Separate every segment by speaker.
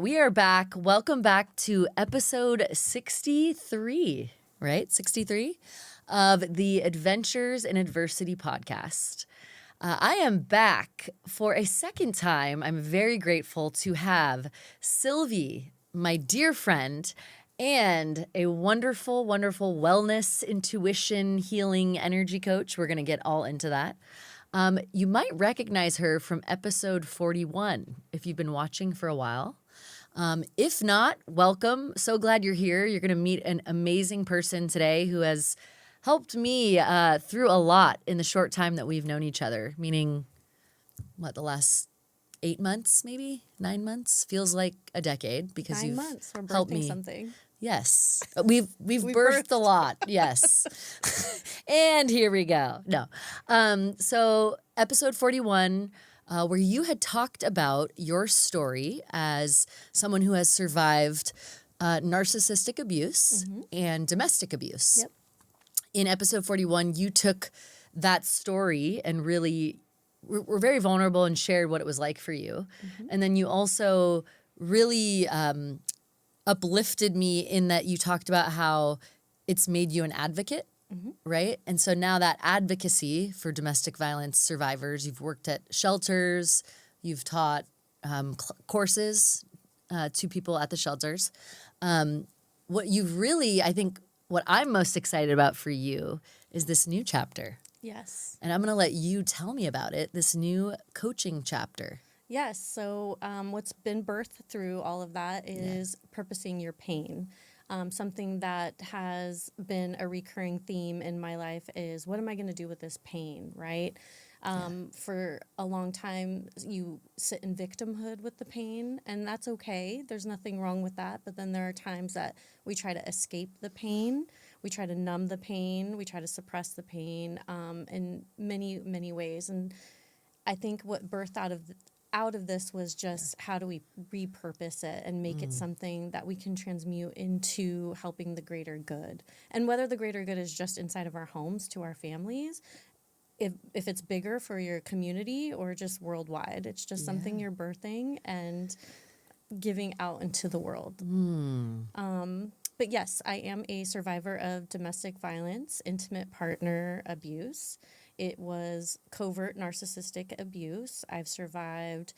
Speaker 1: We are back. Welcome back to episode 63, right? 63 of the Adventures in Adversity podcast. I am back for a second time. I'm very grateful to have Sylvie, my dear friend, and a wonderful, wonderful wellness, intuition, healing energy coach. We're going to get all into that. You might recognize her from episode 41 if you've been watching for a while. If not, welcome. So glad you're here. You're going to meet an amazing person today who has helped me through a lot in the short time that we've known each other, meaning, the last 8 months, maybe 9 months? Feels like a decade because
Speaker 2: 9
Speaker 1: you've
Speaker 2: months. We're
Speaker 1: helped
Speaker 2: birthing
Speaker 1: me.
Speaker 2: something.
Speaker 1: Yes, we've birthed a lot. Yes, and here we go. No, so episode 41, where you had talked about your story as someone who has survived narcissistic abuse and domestic abuse.
Speaker 2: Yep.
Speaker 1: In episode 41, you took that story and really were very vulnerable and shared what it was like for you, and then you also really uplifted me in that you talked about how it's made you an advocate, right? And so now that advocacy for domestic violence survivors, you've worked at shelters, you've taught courses to people at the shelters. What you've really, I think, what I'm most excited about for you is this new chapter.
Speaker 2: Yes.
Speaker 1: And I'm going to let you tell me about it, this new coaching chapter.
Speaker 2: Yes. So what's been birthed through all of that is purposing your pain. Something that has been a recurring theme in my life is, what am I going to do with this pain, right? For a long time, you sit in victimhood with the pain, and that's okay. There's nothing wrong with that. But then there are times that we try to escape the pain. We try to numb the pain. We try to suppress the pain in many, many ways. And I think what birthed out of this was just how do we repurpose it and make it something that we can transmute into helping the greater good. And whether the greater good is just inside of our homes to our families, if it's bigger for your community or just worldwide, it's just something you're birthing and giving out into the world. But yes, I am a survivor of domestic violence, intimate partner abuse. It was covert narcissistic abuse. I've survived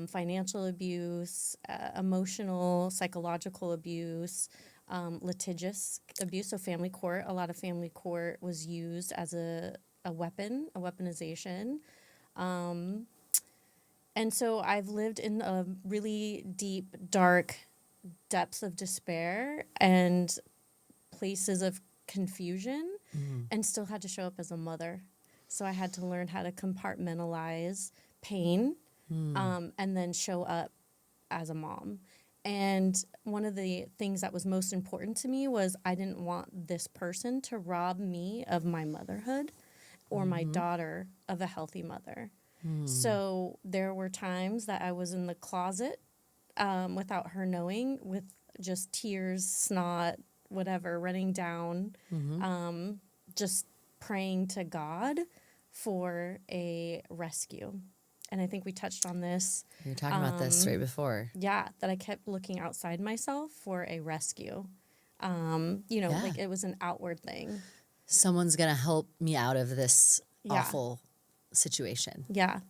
Speaker 2: financial abuse, emotional, psychological abuse, litigious abuse, so family court. A lot of family court was used as a weapon, a weaponization. And so I've lived in a really deep, dark depths of despair and places of confusion and still had to show up as a mother. So I had to learn how to compartmentalize pain and then show up as a mom. And one of the things that was most important to me was I didn't want this person to rob me of my motherhood or my daughter of a healthy mother. So there were times that I was in the closet without her knowing, with just tears, snot, whatever, running down, just praying to God for a rescue. And I think we touched on this.
Speaker 1: You were talking about this right before.
Speaker 2: Yeah, that I kept looking outside myself for a rescue. Like it was an outward thing.
Speaker 1: Someone's going to help me out of this awful situation.
Speaker 2: Yeah.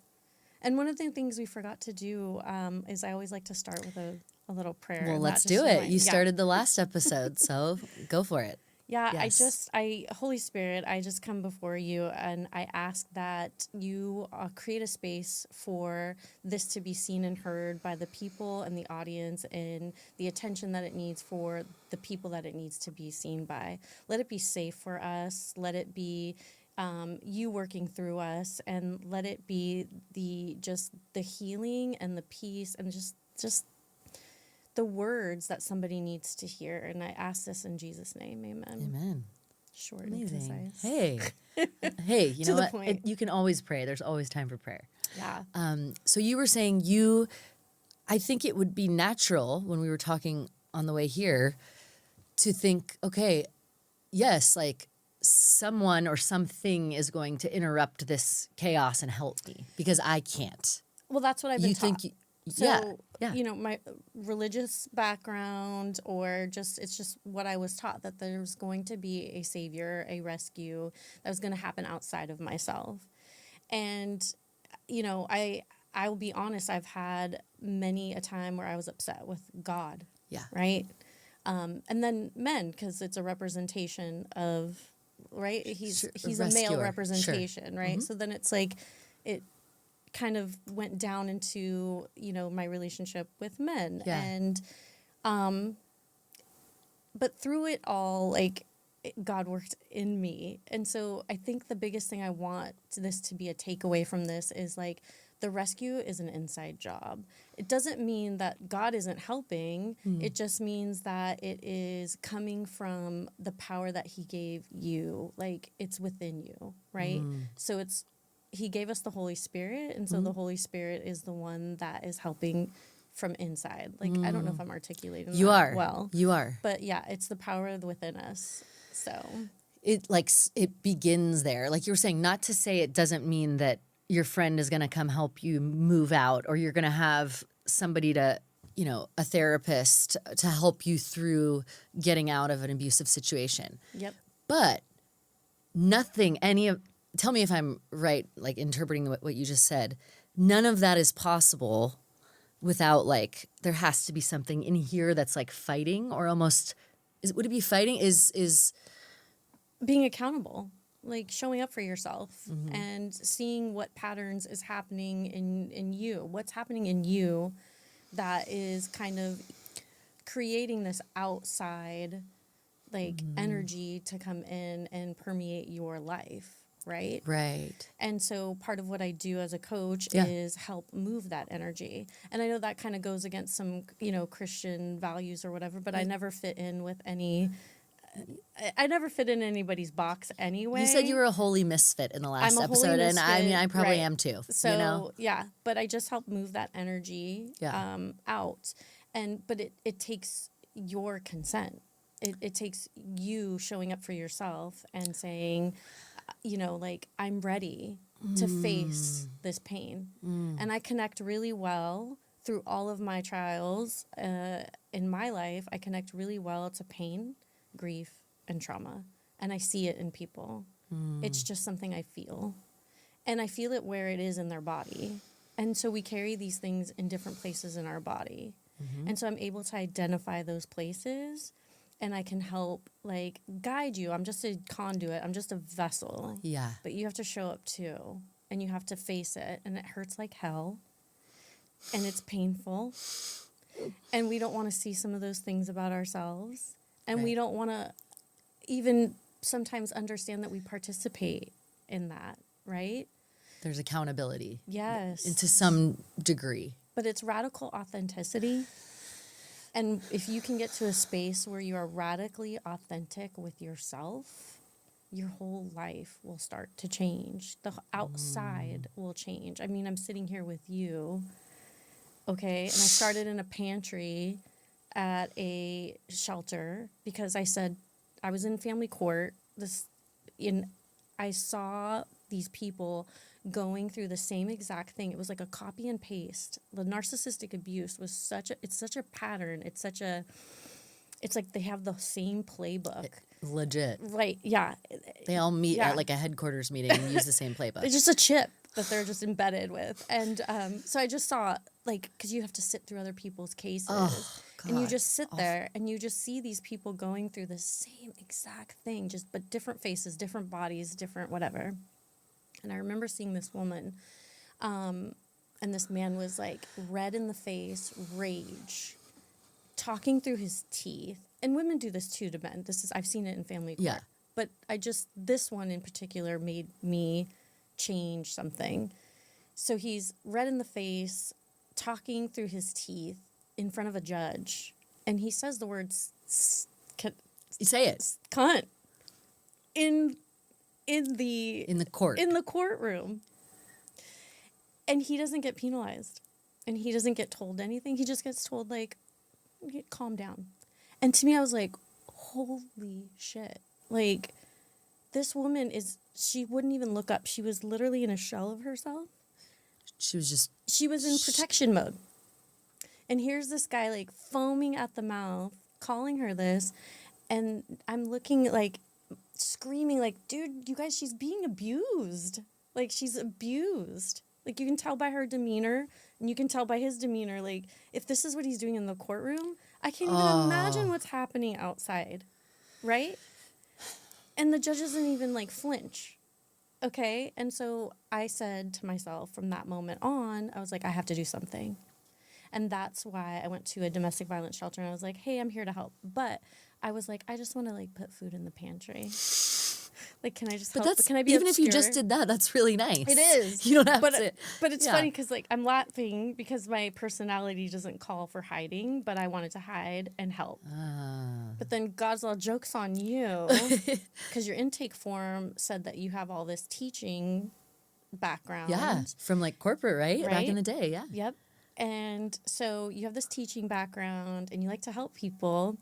Speaker 2: And one of the things we forgot to do is I always like to start with a little prayer.
Speaker 1: Well, let's do it. You started the last episode, so go for it.
Speaker 2: Yeah,
Speaker 1: Yes.
Speaker 2: Holy Spirit, I just come before you and I ask that you create a space for this to be seen and heard by the people and the audience, and the attention that it needs for the people that it needs to be seen by. Let it be safe for us. Let it be you working through us, and let it be the healing and the peace and just the words that somebody needs to hear. And I ask this in Jesus' name. Amen.
Speaker 1: Amen.
Speaker 2: Short
Speaker 1: Amazing.
Speaker 2: and concise.
Speaker 1: Hey, you know
Speaker 2: the
Speaker 1: what?
Speaker 2: point.
Speaker 1: You can always pray. There's always time for prayer.
Speaker 2: Yeah.
Speaker 1: So you were saying I think it would be natural when we were talking on the way here to think, okay, yes, like someone or something is going to interrupt this chaos and help me because I can't.
Speaker 2: Well, that's what I've been
Speaker 1: You
Speaker 2: taught.
Speaker 1: think Yeah.
Speaker 2: So,
Speaker 1: Yeah.
Speaker 2: my religious background, or it's just what I was taught, that there was going to be a savior, a rescue that was going to happen outside of myself. And, I will be honest, I've had many a time where I was upset with God,
Speaker 1: Yeah.
Speaker 2: right? And then men, because it's a representation of, right? He's
Speaker 1: Sure,
Speaker 2: he's a male
Speaker 1: rescuer. Sure.
Speaker 2: representation, right? So then it's like it kind of went down into, my relationship with men.
Speaker 1: Yeah.
Speaker 2: And but through it all, like, God worked in me. And so I think the biggest thing I want this to be a takeaway from this is, like, the rescue is an inside job. It doesn't mean that God isn't helping. It just means that it is coming from the power that he gave you. Like, it's within you, right? So he gave us the Holy Spirit, and so the Holy Spirit is the one that is helping from inside. Like, I don't know if I'm articulating
Speaker 1: You
Speaker 2: that
Speaker 1: are.
Speaker 2: well.
Speaker 1: You are.
Speaker 2: But yeah, it's the power within us. So
Speaker 1: It begins there. Like you were saying, not to say it doesn't mean that your friend is going to come help you move out, or you're going to have somebody to, a therapist to help you through getting out of an abusive situation.
Speaker 2: yep.
Speaker 1: But tell me if I'm right, like interpreting what you just said. None of that is possible without, like, there has to be something in here that's like fighting, or almost, would it be fighting? Is
Speaker 2: Being accountable, like showing up for yourself and seeing what patterns is happening in you, what's happening in you that is kind of creating this outside, like, energy to come in and permeate your life, right?
Speaker 1: right.
Speaker 2: And so part of what I do as a coach
Speaker 1: Yeah.
Speaker 2: is help move that energy. And I know that kind of goes against some, Christian values or whatever, but I never fit in with any. I never fit in anybody's box anyway.
Speaker 1: You said you were a holy misfit in the last
Speaker 2: I'm a holy
Speaker 1: episode, and I mean,
Speaker 2: misfit,
Speaker 1: I probably
Speaker 2: right.
Speaker 1: am too.
Speaker 2: So yeah, but I just help move that energy
Speaker 1: Yeah.
Speaker 2: out, but it takes your consent. It takes you showing up for yourself and saying, like, I'm ready to face this pain. And I connect really well through all of my trials in my life. I connect really well to pain, grief, and trauma. And I see it in people. It's just something I feel. And I feel it where it is in their body. And so we carry these things in different places in our body. And so I'm able to identify those places, and I can help, like, guide you. I'm just a conduit. I'm just a vessel.
Speaker 1: Yeah.
Speaker 2: But you have to show up too, and you have to face it. And it hurts like hell, and it's painful. And we don't want to see some of those things about ourselves. And we
Speaker 1: Right.
Speaker 2: don't want to even sometimes understand that we participate in that, right?
Speaker 1: There's accountability.
Speaker 2: Yes.
Speaker 1: And to some degree.
Speaker 2: But it's radical authenticity. And if you can get to a space where you are radically authentic with yourself, your whole life will start to change. The outside will change. I mean, I'm sitting here with you, okay? And I started in a pantry at a shelter because I said I was in family court. I saw these people going through the same exact thing. It was like a copy and paste. The narcissistic abuse was it's such a pattern. It's like they have the same playbook.
Speaker 1: Legit.
Speaker 2: Right, yeah.
Speaker 1: They all meet
Speaker 2: Yeah.
Speaker 1: at like a headquarters meeting and use the same playbook.
Speaker 2: It's just a chip that they're just embedded with. And so I just saw, like, because you have to sit through other people's cases.
Speaker 1: Oh,
Speaker 2: and you
Speaker 1: God.
Speaker 2: just sit there and you just see these people going through the same exact thing, but different faces, different bodies, different whatever. And I remember seeing this woman, and this man was, like, red in the face, rage, talking through his teeth. And women do this too to men. I've seen it in family court.
Speaker 1: Yeah.
Speaker 2: But this one in particular made me change something. So he's red in the face, talking through his teeth in front of a judge. And he says the words,
Speaker 1: You say it.
Speaker 2: cunt, in the
Speaker 1: court.
Speaker 2: in the courtroom. And he doesn't get penalized. And he doesn't get told anything. He just gets told, like, calm down. And to me, I was like, holy shit. Like, this woman she wouldn't even look up. She was literally in a shell of herself.
Speaker 1: She was just
Speaker 2: She was in protection mode. And here's this guy like foaming at the mouth, calling her this. And I'm looking like screaming like, dude, you guys, she's being abused. Like she's abused. Like you can tell by her demeanor and you can tell by his demeanor. Like if this is what he's doing in the courtroom, I can't even imagine what's happening outside. Right? And the judge doesn't even like flinch. Okay. And so I said to myself from that moment on, I was like, I have to do something. And that's why I went to a domestic violence shelter and I was like, hey, I'm here to help. But I was like, I just want to like put food in the pantry. Like, can I just help?
Speaker 1: That's,
Speaker 2: Can I be
Speaker 1: even
Speaker 2: obscure?
Speaker 1: if you just did that, that's really nice.
Speaker 2: It is.
Speaker 1: You don't have to.
Speaker 2: But it's funny because like I'm laughing because my personality doesn't call for hiding, but I wanted to hide and help. But then God's all jokes on you because your intake form said that you have all this teaching background.
Speaker 1: Yeah, from like corporate, right? Back in the day, yeah.
Speaker 2: Yep. And so you have this teaching background and you like to help people.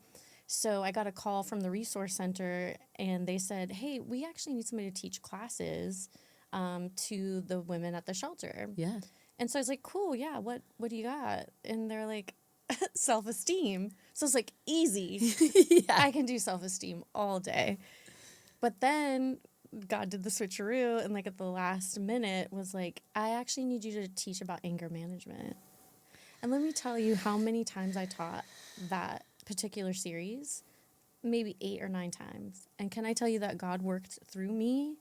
Speaker 2: So I got a call from the resource center and they said, hey, we actually need somebody to teach classes to the women at the shelter.
Speaker 1: Yeah.
Speaker 2: And so I was like, cool, yeah, what do you got? And they're like, self-esteem. So it's like, easy.
Speaker 1: Yeah.
Speaker 2: I can do self-esteem all day. But then God did the switcheroo and like at the last minute was like, I actually need you to teach about anger management. And let me tell you how many times I taught that particular series, maybe 8 or 9 times. And can I tell you that God worked through me?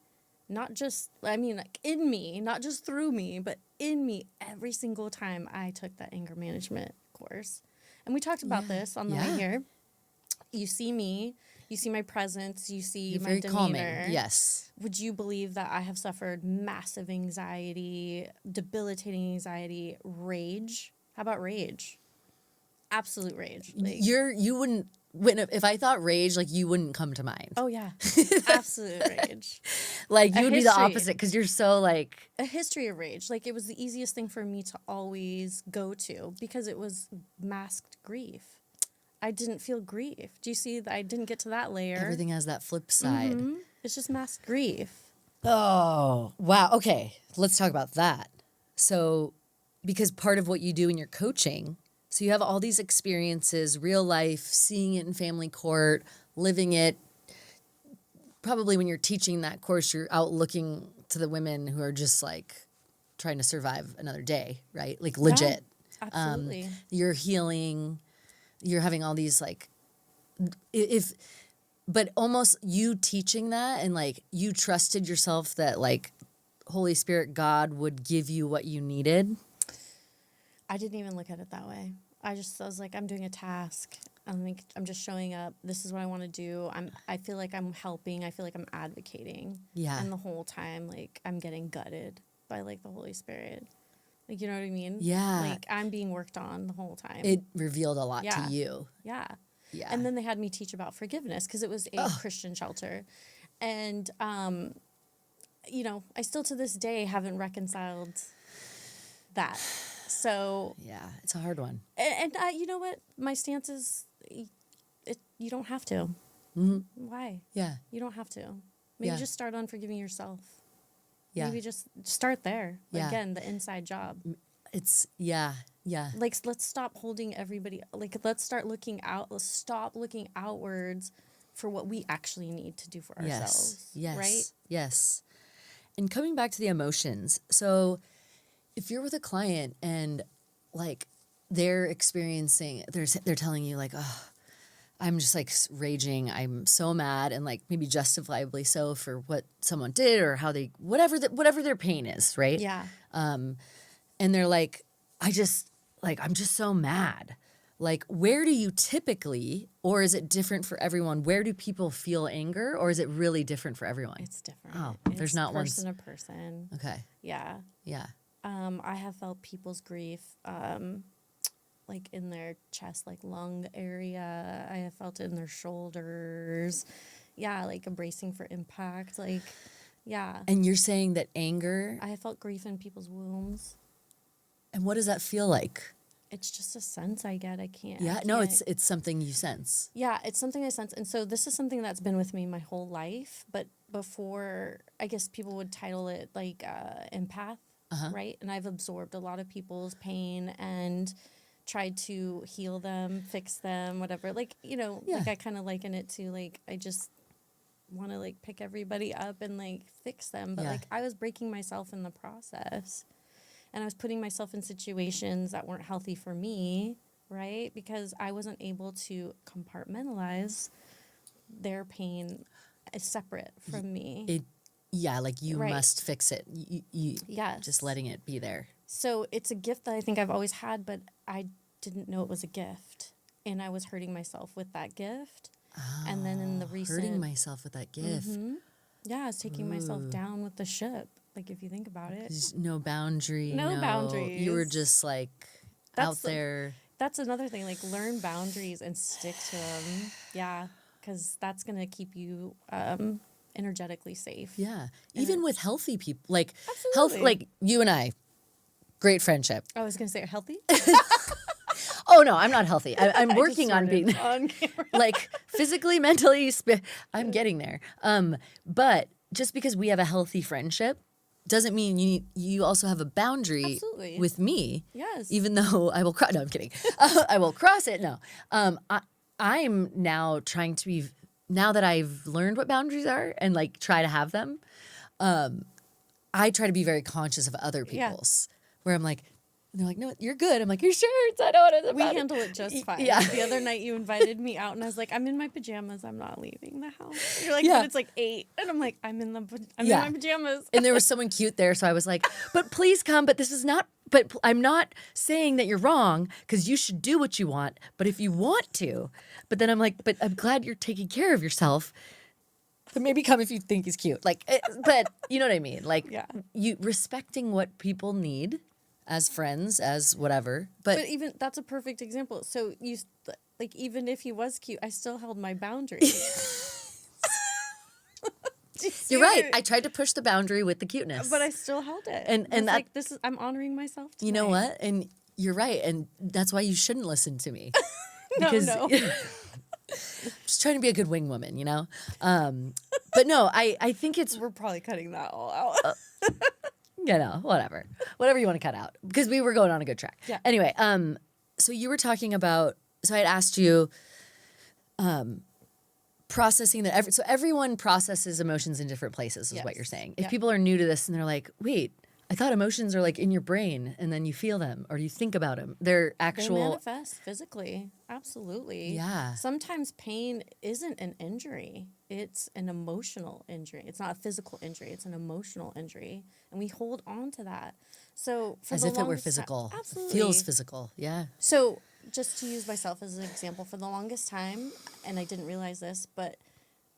Speaker 2: Not just, I mean, like in me, not just through me, but in me every single time I took that anger management course. And we talked about this on the way here. You see me, you see my presence, you see
Speaker 1: You're
Speaker 2: my
Speaker 1: very
Speaker 2: demeanor.
Speaker 1: calming. Yes.
Speaker 2: Would you believe that I have suffered massive anxiety, debilitating anxiety, rage? How about rage? Absolute rage. Like,
Speaker 1: You wouldn't, if I thought rage, like you wouldn't come to mind.
Speaker 2: oh yeah, absolute rage.
Speaker 1: Like you would be the
Speaker 2: history.
Speaker 1: opposite because you're so like.
Speaker 2: A history of rage. Like it was the easiest thing for me to always go to because it was masked grief. I didn't feel grief. Do you see that I didn't get to that layer?
Speaker 1: Everything has that flip side.
Speaker 2: Mm-hmm. It's just masked grief.
Speaker 1: Oh, wow. Okay. Let's talk about that. So, because part of what you do in your coaching, so you have all these experiences, real life, seeing it in family court, living it. Probably when you're teaching that course, you're out looking to the women who are just like trying to survive another day, right? Like legit.
Speaker 2: Yeah, absolutely.
Speaker 1: You're healing. You're having all these like, but almost you teaching that and like you trusted yourself that like Holy Spirit, God would give you what you needed.
Speaker 2: I didn't even look at it that way. I was like, I'm doing a task. I'm just showing up. This is what I want to do. I feel like I'm helping. I feel like I'm advocating.
Speaker 1: Yeah.
Speaker 2: And the whole time, like, I'm getting gutted by, like, the Holy Spirit. Like, you know what I mean?
Speaker 1: Yeah.
Speaker 2: Like, I'm being worked on the whole time.
Speaker 1: It revealed a lot to you.
Speaker 2: Yeah.
Speaker 1: Yeah.
Speaker 2: And then they had me teach about forgiveness because it was a Christian shelter. And, you know, I still to this day haven't reconciled that. So
Speaker 1: yeah, it's a hard one.
Speaker 2: And I, you know what? My stance is, you don't have to.
Speaker 1: Mm-hmm.
Speaker 2: Why?
Speaker 1: Yeah.
Speaker 2: You don't have to. Maybe just start on forgiving yourself.
Speaker 1: Yeah.
Speaker 2: Maybe just start there.
Speaker 1: Yeah.
Speaker 2: Again, the inside job.
Speaker 1: It's, yeah.
Speaker 2: Like, let's stop holding everybody. Like, let's start looking out. Let's stop looking outwards for what we actually need to do for ourselves.
Speaker 1: Yes.
Speaker 2: Right?
Speaker 1: Yes. And coming back to the emotions. So if you're with a client and like they're experiencing, they're telling you like, oh, I'm just like raging. I'm so mad and like maybe justifiably so for what someone did or how they, whatever their pain is, right?
Speaker 2: Yeah.
Speaker 1: And they're like, I'm just so mad. Like, where do you typically, or is it different for everyone? Where do people feel anger, or is it really different for everyone?
Speaker 2: It's different.
Speaker 1: Oh,
Speaker 2: it's
Speaker 1: there's not one.
Speaker 2: person to person.
Speaker 1: Okay.
Speaker 2: Yeah.
Speaker 1: Yeah.
Speaker 2: I have felt people's grief, like in their chest, like lung area. I have felt it in their shoulders. Yeah, like a bracing for impact. Like, yeah.
Speaker 1: And you're saying that anger.
Speaker 2: I have felt grief in people's wombs.
Speaker 1: And what does that feel like?
Speaker 2: It's just a sense I get. I can't.
Speaker 1: Yeah. No, it's something you sense.
Speaker 2: Yeah, it's something I sense. And so this is something that's been with me my whole life. But before, I guess people would title it like empath, right? And I've absorbed a lot of people's pain and tried to heal them, fix them, whatever. Like,
Speaker 1: Yeah.
Speaker 2: like I kind of liken it to like, I just want to like pick everybody up and like fix them. But
Speaker 1: Yeah.
Speaker 2: like I was breaking myself in the process, and I was putting myself in situations that weren't healthy for me, right? Because I wasn't able to compartmentalize their pain as separate from me.
Speaker 1: Like you
Speaker 2: Right.
Speaker 1: must fix it. You
Speaker 2: Yes.
Speaker 1: just letting it be there.
Speaker 2: So it's a gift that I think I've always had, but I didn't know it was a gift. And I was hurting myself with that gift. And then in the recent...
Speaker 1: Hurting myself with that gift.
Speaker 2: Yeah, I was taking myself down with the ship. Like, if you think about it.
Speaker 1: There's no boundary.
Speaker 2: No boundaries.
Speaker 1: You were just like out there.
Speaker 2: That's another thing. Like, learn boundaries and stick to them. Yeah, because that's going to keep you energetically safe.
Speaker 1: Yeah. Even with healthy people. Like,
Speaker 2: Absolutely.
Speaker 1: like you and I, great friendship.
Speaker 2: I was going to say healthy.
Speaker 1: Oh, no, I'm not healthy. I'm working on being
Speaker 2: on camera.
Speaker 1: like physically, mentally. I'm getting there. But just because we have a healthy friendship doesn't mean you also have a boundary
Speaker 2: Absolutely.
Speaker 1: with me.
Speaker 2: Yes.
Speaker 1: Even though I will cross. No, I'm kidding. I will cross it. No. I'm now trying to be, now that I've learned what boundaries are and like try to have them, I try to be very conscious of other people's, where I'm like, and they're like, no, you're good. I'm like, you're sure? I know what it's about.
Speaker 2: We handle it just fine.
Speaker 1: Yeah.
Speaker 2: The other night you invited me out and I was like, I'm in my pajamas. I'm not leaving the house. You're like,
Speaker 1: Yeah.
Speaker 2: but it's like 8. And I'm like, I'm in my pajamas.
Speaker 1: And there was someone cute there. So I was like, but please come. But this is not, but I'm not saying that you're wrong, because you should do what you want. But if you want to, but then I'm like, but I'm glad you're taking care of yourself. But maybe come if you think he's cute. Like, but you know what I mean? Like, you respecting what people need as friends, as whatever. But
Speaker 2: even that's a perfect example. So like, even if he was cute, I still held my boundaries.
Speaker 1: you're right. I tried to push the boundary with the cuteness.
Speaker 2: But I still held it.
Speaker 1: And
Speaker 2: I was
Speaker 1: that,
Speaker 2: like, I'm honoring myself tonight.
Speaker 1: You know what? And you're right. And that's why you shouldn't listen to me.
Speaker 2: No.
Speaker 1: Just trying to be a good wing woman, you know? But no, I think it's,
Speaker 2: We're probably cutting that all out.
Speaker 1: whatever you want to cut out, because we were going on a good track.
Speaker 2: Yeah.
Speaker 1: Anyway, so you were talking about, so I had asked you, processing that. So everyone processes emotions in different places is what you're saying. If people are new to this and they're like, wait, I thought emotions are like in your brain and then you feel them or you think about them. They're actual.
Speaker 2: They manifest physically. Absolutely.
Speaker 1: Yeah.
Speaker 2: Sometimes pain isn't an injury. It's an emotional injury. It's not a physical injury. It's an emotional injury. And we hold on to that. So for
Speaker 1: as
Speaker 2: the
Speaker 1: if it were
Speaker 2: longest
Speaker 1: physical.
Speaker 2: Absolutely.
Speaker 1: Feels physical. Yeah.
Speaker 2: So just to use myself as an example, for the longest time, and I didn't realize this, but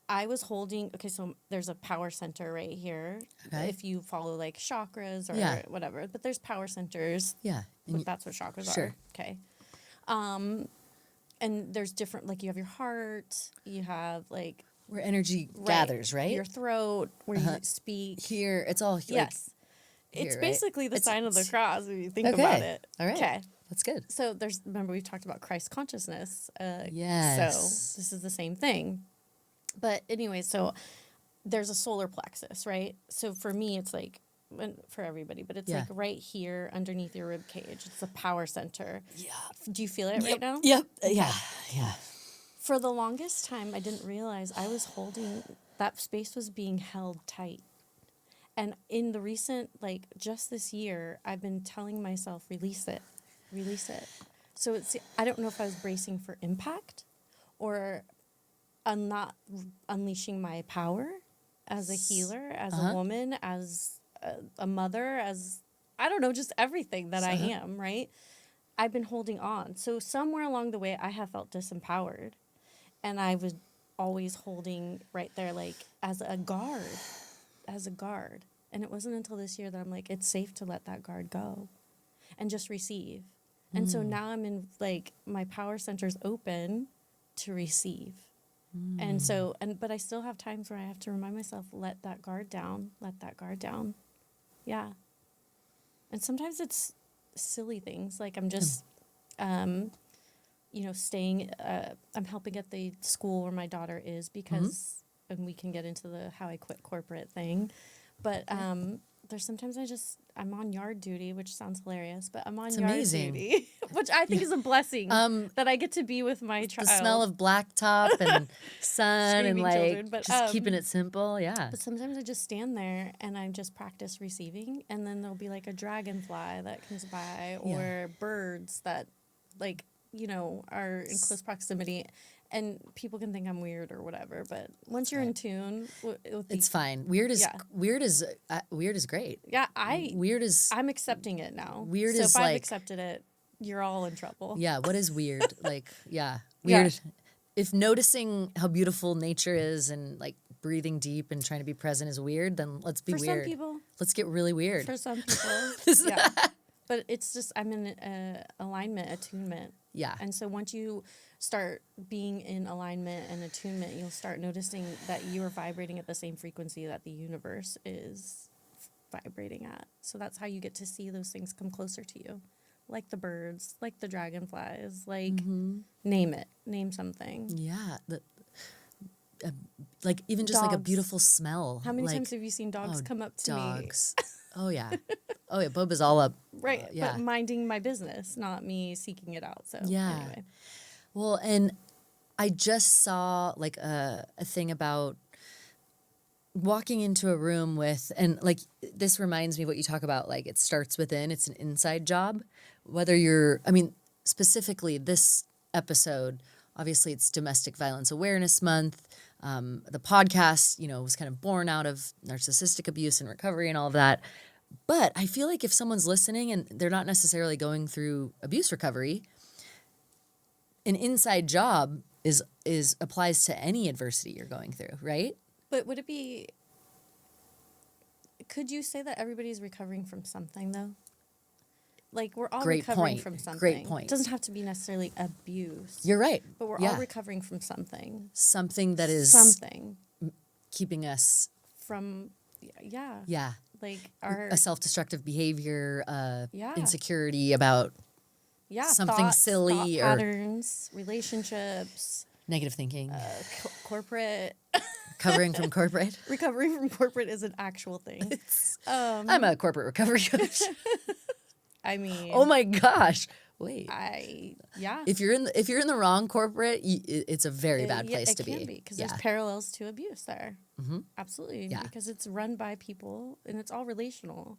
Speaker 2: I was holding, so there's a power center right here.
Speaker 1: Okay.
Speaker 2: If you follow like chakras or whatever, but there's power centers.
Speaker 1: Yeah.
Speaker 2: That's what chakras
Speaker 1: Sure.
Speaker 2: are. Okay. And there's different, like you have your heart, you have like.
Speaker 1: Where energy gathers, right?
Speaker 2: Your throat, where you speak.
Speaker 1: Here, it's all like,
Speaker 2: yes. It's
Speaker 1: here,
Speaker 2: basically the sign of the cross if you think
Speaker 1: okay.
Speaker 2: about it.
Speaker 1: All right.
Speaker 2: Okay.
Speaker 1: That's good.
Speaker 2: So remember we've talked about Christ consciousness.
Speaker 1: Yes.
Speaker 2: So this is the same thing. But anyway, so there's a solar plexus, right? So for me, it's like, for everybody, but it's like right here underneath your rib cage. It's the power center. Yeah. Do you feel it right now?
Speaker 1: Yep. Yeah. Yeah.
Speaker 2: For the longest time, I didn't realize I was holding, that space was being held tight. And in the recent, like just this year, I've been telling myself, release it. So I don't know if I was bracing for impact or I'm not unleashing my power as a healer, as a woman, as a mother, as, I don't know, just everything that I am, right? I've been holding on. So somewhere along the way, I have felt disempowered. And I was always holding right there, like, as a guard. And it wasn't until this year that I'm like, it's safe to let that guard go and just receive. And so now I'm in, like, my power center's open to receive. And so, but I still have times where I have to remind myself, let that guard down. Yeah. And sometimes it's silly things. Like I'm just, staying, I'm helping at the school where my daughter is because, and we can get into the how I quit corporate thing, but there's sometimes I'm on yard duty, which sounds hilarious, but I'm on
Speaker 1: It's
Speaker 2: yard
Speaker 1: amazing.
Speaker 2: duty, which I think is a blessing that I get to be with my child.
Speaker 1: The smell of blacktop and sun and
Speaker 2: Screaming
Speaker 1: like
Speaker 2: children, but,
Speaker 1: just keeping it simple. Yeah.
Speaker 2: But sometimes I just stand there and I just practice receiving, and then there'll be like a dragonfly that comes by or birds that like, are in close proximity, and people can think I'm weird or whatever, but once you're in tune with
Speaker 1: It's fine. Weird is great.
Speaker 2: yeah,
Speaker 1: I'm
Speaker 2: I'm accepting it now.
Speaker 1: Weird
Speaker 2: so
Speaker 1: is
Speaker 2: if I've
Speaker 1: like-
Speaker 2: accepted it, you're all in trouble.
Speaker 1: Yeah, what is weird? Weird. If noticing how beautiful nature is and like breathing deep and trying to be present is weird, then let's be
Speaker 2: For
Speaker 1: weird.
Speaker 2: some people.
Speaker 1: Let's get really weird.
Speaker 2: For some people. But it's just, I'm in alignment, attunement.
Speaker 1: Yeah.
Speaker 2: And so once you start being in alignment and attunement, you'll start noticing that you are vibrating at the same frequency that the universe is vibrating at. So that's how you get to see those things come closer to you. Like the birds, like the dragonflies, like name it. Name something.
Speaker 1: Yeah. Like even just like a
Speaker 2: Dogs.
Speaker 1: beautiful smell.
Speaker 2: How many
Speaker 1: like,
Speaker 2: times have you seen dogs come up to me?
Speaker 1: dogs. Oh yeah. Oh yeah. Boba's all up.
Speaker 2: Right.
Speaker 1: Yeah.
Speaker 2: But minding my business, not me seeking it out. So
Speaker 1: Yeah.
Speaker 2: anyway.
Speaker 1: Well, and I just saw like a thing about walking into a room with, and like this reminds me of what you talk about, like it starts within, it's an inside job. Whether specifically this episode, obviously it's Domestic Violence Awareness Month. The podcast, was kind of born out of narcissistic abuse and recovery and all of that. But I feel like if someone's listening and they're not necessarily going through abuse recovery, an inside job applies to any adversity you're going through, right?
Speaker 2: But could you say that everybody's recovering from something though? Like we're all
Speaker 1: Great
Speaker 2: recovering
Speaker 1: point.
Speaker 2: from something.
Speaker 1: Great point.
Speaker 2: It doesn't have to be necessarily abuse.
Speaker 1: You're right.
Speaker 2: But we're all recovering from something.
Speaker 1: Something that is
Speaker 2: something
Speaker 1: keeping us
Speaker 2: from
Speaker 1: yeah.
Speaker 2: Like our
Speaker 1: A self-destructive behavior,
Speaker 2: Yeah.
Speaker 1: insecurity about something
Speaker 2: thoughts,
Speaker 1: silly
Speaker 2: thought
Speaker 1: or
Speaker 2: patterns, relationships,
Speaker 1: negative thinking,
Speaker 2: corporate.
Speaker 1: recovering from corporate.
Speaker 2: Recovering from corporate is an actual thing.
Speaker 1: I'm a corporate recovery coach.
Speaker 2: I mean,
Speaker 1: Oh my gosh. Wait.
Speaker 2: yeah.
Speaker 1: If you're in the wrong corporate, it's a very bad place to be.
Speaker 2: It can be because there's parallels to abuse there.
Speaker 1: Mm-hmm.
Speaker 2: Absolutely.
Speaker 1: Yeah.
Speaker 2: Because it's run by people and it's all relational.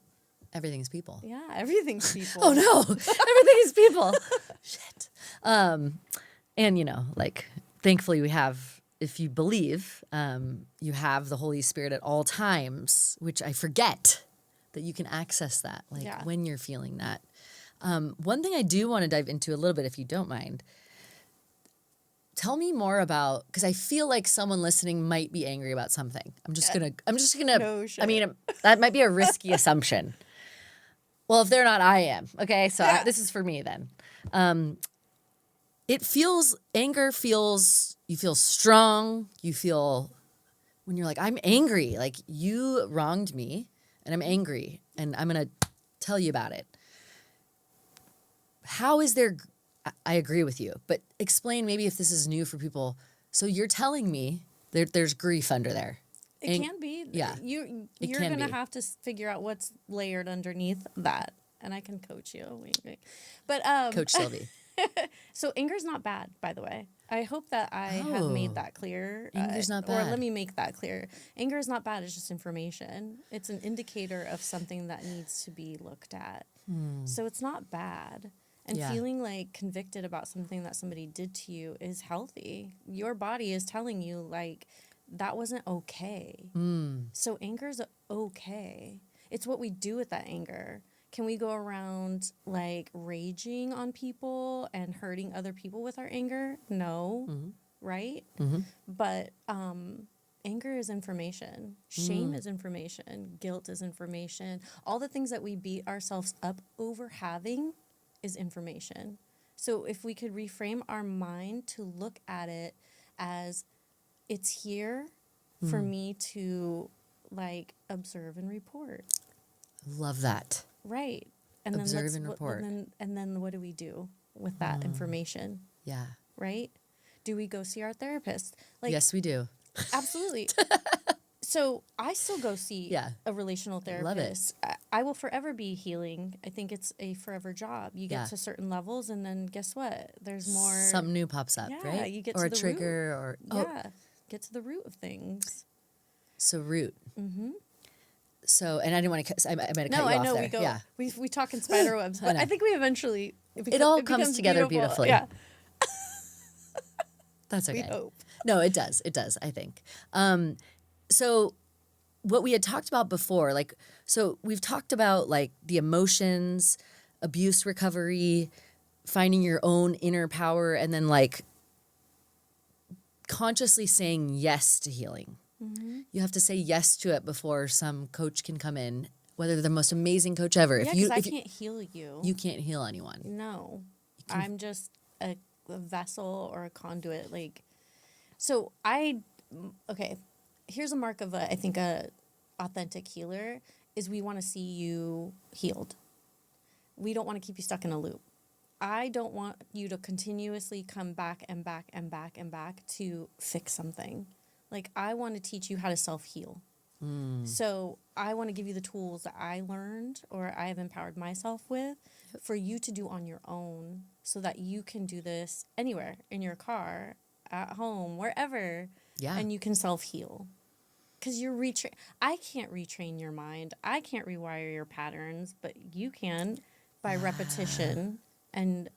Speaker 1: Everything's people.
Speaker 2: Yeah, everything's people.
Speaker 1: Oh no, everything is people. Shit. And thankfully we have, if you believe, you have the Holy Spirit at all times, which I forget that you can access that, when you're feeling that. One thing I do want to dive into a little bit, if you don't mind. Tell me more about, because I feel like someone listening might be angry about something. I'm just gonna.
Speaker 2: No shit.
Speaker 1: I mean, that might be a risky assumption. Well, if they're not, I am. Okay, so this is for me then. Anger feels, you feel strong. You feel, when you're like, I'm angry, like you wronged me and I'm angry and I'm going to tell you about it. How is there, I agree with you, but explain maybe if this is new for people. So you're telling me there's grief under there.
Speaker 2: It can be.
Speaker 1: Yeah.
Speaker 2: You're
Speaker 1: can
Speaker 2: going to
Speaker 1: be.
Speaker 2: have to figure out what's layered underneath that. And I can coach you. But
Speaker 1: Coach Sylvie.
Speaker 2: So anger's not bad, by the way. I hope that I have made that clear.
Speaker 1: Anger's not
Speaker 2: Or
Speaker 1: bad.
Speaker 2: let me make that clear. Anger is not bad. It's just information. It's an indicator of something that needs to be looked at. So it's not bad. And feeling like convicted about something that somebody did to you is healthy. Your body is telling you like that wasn't okay. So anger is okay. It's what we do with that anger. Can we go around like raging on people and hurting other people with our anger? No, right? But anger is information. Shame is information. Guilt is information. All the things that we beat ourselves up over having is information. So if we could reframe our mind to look at it as it's here for me to like observe and report.
Speaker 1: Love that.
Speaker 2: Right. And
Speaker 1: Observe
Speaker 2: then
Speaker 1: and report.
Speaker 2: And then what do we do with that information?
Speaker 1: Yeah.
Speaker 2: Right? Do we go see our therapist? Like
Speaker 1: Yes, we do.
Speaker 2: absolutely. So I still go see
Speaker 1: Yeah.
Speaker 2: a relational
Speaker 1: Love it.
Speaker 2: therapist. I will forever be healing. I think it's a forever job. You get
Speaker 1: Yeah.
Speaker 2: to certain levels, and then guess what? There's more.
Speaker 1: Something new pops up,
Speaker 2: Yeah,
Speaker 1: right?
Speaker 2: you get
Speaker 1: or
Speaker 2: to
Speaker 1: a
Speaker 2: the
Speaker 1: trigger, or
Speaker 2: Yeah, get to the root of things.
Speaker 1: so root. So, and I didn't want to. I might have cut
Speaker 2: No,
Speaker 1: you
Speaker 2: I
Speaker 1: off
Speaker 2: know
Speaker 1: there.
Speaker 2: we go.
Speaker 1: Yeah,
Speaker 2: We talk in spider webs, but I think we eventually
Speaker 1: it all
Speaker 2: it
Speaker 1: comes
Speaker 2: becomes
Speaker 1: together
Speaker 2: beautiful.
Speaker 1: beautifully.
Speaker 2: Yeah,
Speaker 1: That's
Speaker 2: we
Speaker 1: okay.
Speaker 2: hope.
Speaker 1: No, it does. It does. I think. So what we had talked about before, like, so we've talked about like the emotions, abuse recovery, finding your own inner power, and then like consciously saying yes to healing. You have to say yes to it before some coach can come in, whether they're the most amazing coach ever.
Speaker 2: Yeah, because I can't heal you.
Speaker 1: You can't heal anyone.
Speaker 2: No, I'm just a vessel or a conduit. Like, so okay, here's a mark of I think a authentic healer is we want to see you healed. We don't want to keep you stuck in a loop. I don't want you to continuously come back and back and back and back to fix something. Like, I want to teach you how to self-heal. So I want to give you the tools that I learned or I have empowered myself with for you to do on your own so that you can do this anywhere, in your car, at home, wherever.
Speaker 1: Yeah.
Speaker 2: And you can self-heal. Because I can't retrain your mind. I can't rewire your patterns, but you can by repetition and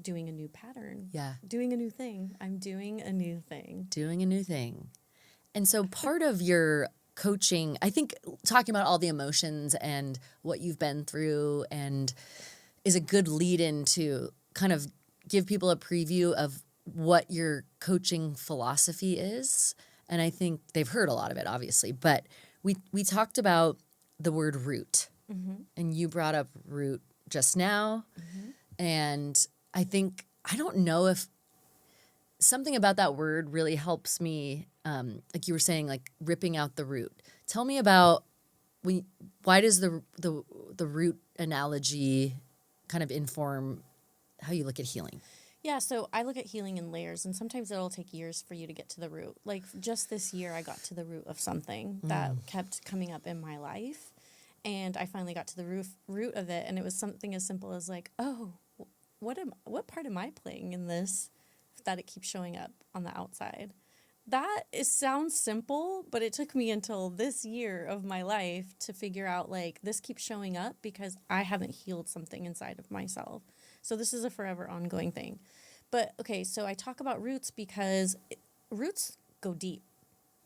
Speaker 2: doing a new pattern.
Speaker 1: Yeah.
Speaker 2: Doing a new thing. I'm doing a new thing.
Speaker 1: Doing a new thing. And so part of your coaching, I think talking about all the emotions and what you've been through and is a good lead in to kind of give people a preview of what your coaching philosophy is. And I think they've heard a lot of it, obviously. But we talked about the word root. And you brought up root just now. And I don't know if something about that word really helps me, like you were saying, like ripping out the root. Tell me about why does the root analogy kind of inform how you look at healing?
Speaker 2: Yeah, so I look at healing in layers, and sometimes it'll take years for you to get to the root. Like, just this year, I got to the root of something that kept coming up in my life, and I finally got to the root of it, and it was something as simple as like, oh, what part am I playing in this that it keeps showing up on the outside? Sounds simple, but it took me until this year of my life to figure out, like, this keeps showing up because I haven't healed something inside of myself. So this is a forever ongoing thing. But, okay, so I talk about roots because roots go deep.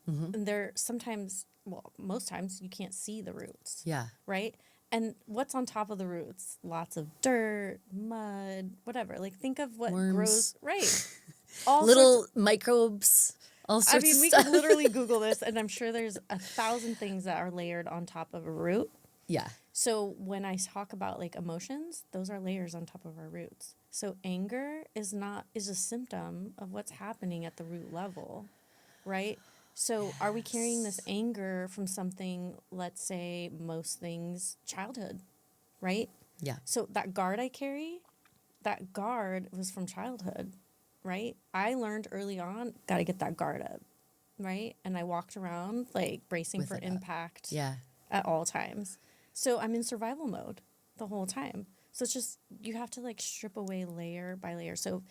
Speaker 2: And they're sometimes, well, most times you can't see the roots.
Speaker 1: Yeah.
Speaker 2: Right? And what's on top of the roots? Lots of dirt, mud, whatever. Like, think of what
Speaker 1: Worms.
Speaker 2: grows. Right. All
Speaker 1: Little microbes, all sorts of
Speaker 2: we
Speaker 1: stuff.
Speaker 2: could literally Google this, and I'm sure there's 1,000 things that are layered on top of a root.
Speaker 1: Yeah.
Speaker 2: So when I talk about like emotions, those are layers on top of our roots. So anger is a symptom of what's happening at the root level, right? So are we carrying this anger from something, let's say most things, childhood, right?
Speaker 1: Yeah.
Speaker 2: So that guard I carry, that guard was from childhood, right? I learned early on, got to get that guard up, right? And I walked around like bracing
Speaker 1: With
Speaker 2: for
Speaker 1: it up.
Speaker 2: impact
Speaker 1: Yeah.
Speaker 2: at all times. So I'm in survival mode the whole time. So it's just, you have to like strip away layer by layer. So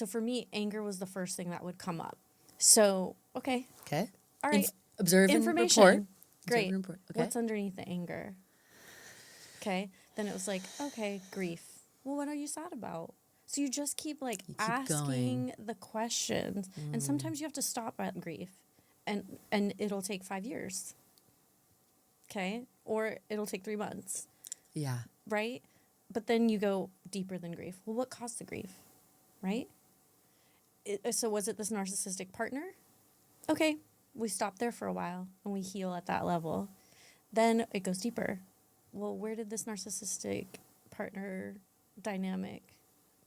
Speaker 2: for me, anger was the first thing that would come up. So, okay.
Speaker 1: Okay.
Speaker 2: All right.
Speaker 1: Observe
Speaker 2: Information.
Speaker 1: and report.
Speaker 2: Great.
Speaker 1: Observe and report. Okay.
Speaker 2: What's underneath the anger? Okay. Then it was like, okay, grief. Well, what are you sad about? So you just keep like asking the questions. And sometimes you have to stop at grief. And it'll take 5 years. Okay? Or it'll take 3 months.
Speaker 1: Yeah.
Speaker 2: Right? But then you go deeper than grief. Well, what caused the grief? Right? So was it this narcissistic partner? Okay, we stop there for a while and we heal at that level. Then it goes deeper. Well, where did this narcissistic partner dynamic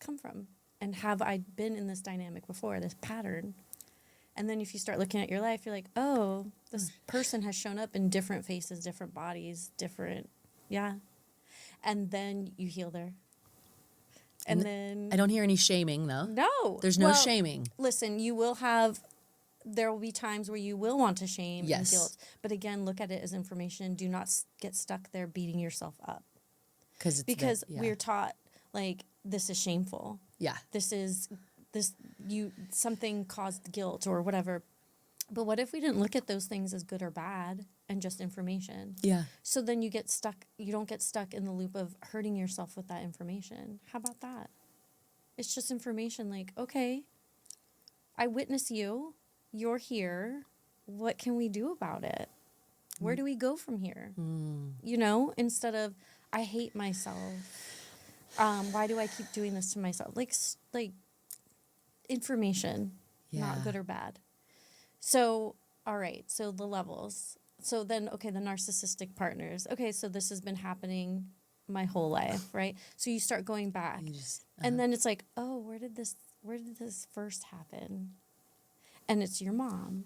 Speaker 2: come from? And have I been in this dynamic before, this pattern? And then if you start looking at your life, you're like, oh, this person has shown up in different faces, different bodies, yeah. And then you heal there. And then...
Speaker 1: I don't hear any shaming, though.
Speaker 2: No.
Speaker 1: There's no shaming.
Speaker 2: Listen, you will have there will be times where you will want to shame
Speaker 1: Yes.
Speaker 2: and guilt. But again, look at it as information. Do not get stuck there beating yourself up. Because we're taught, like, this is shameful.
Speaker 1: Yeah.
Speaker 2: Something caused guilt or whatever. But what if we didn't look at those things as good or bad and just information?
Speaker 1: Yeah.
Speaker 2: So then you don't get stuck in the loop of hurting yourself with that information. How about that? It's just information, like, okay, I witness you. You're here. What can we do about it? Where do we go from here? You know, instead of, I hate myself. Why do I keep doing this to myself? Like information, not good or bad. So, all right. So the levels. So then, okay, the narcissistic partners. Okay, so this has been happening my whole life, right? So you start going back, and then it's like, oh, where did this first happen? And it's your mom,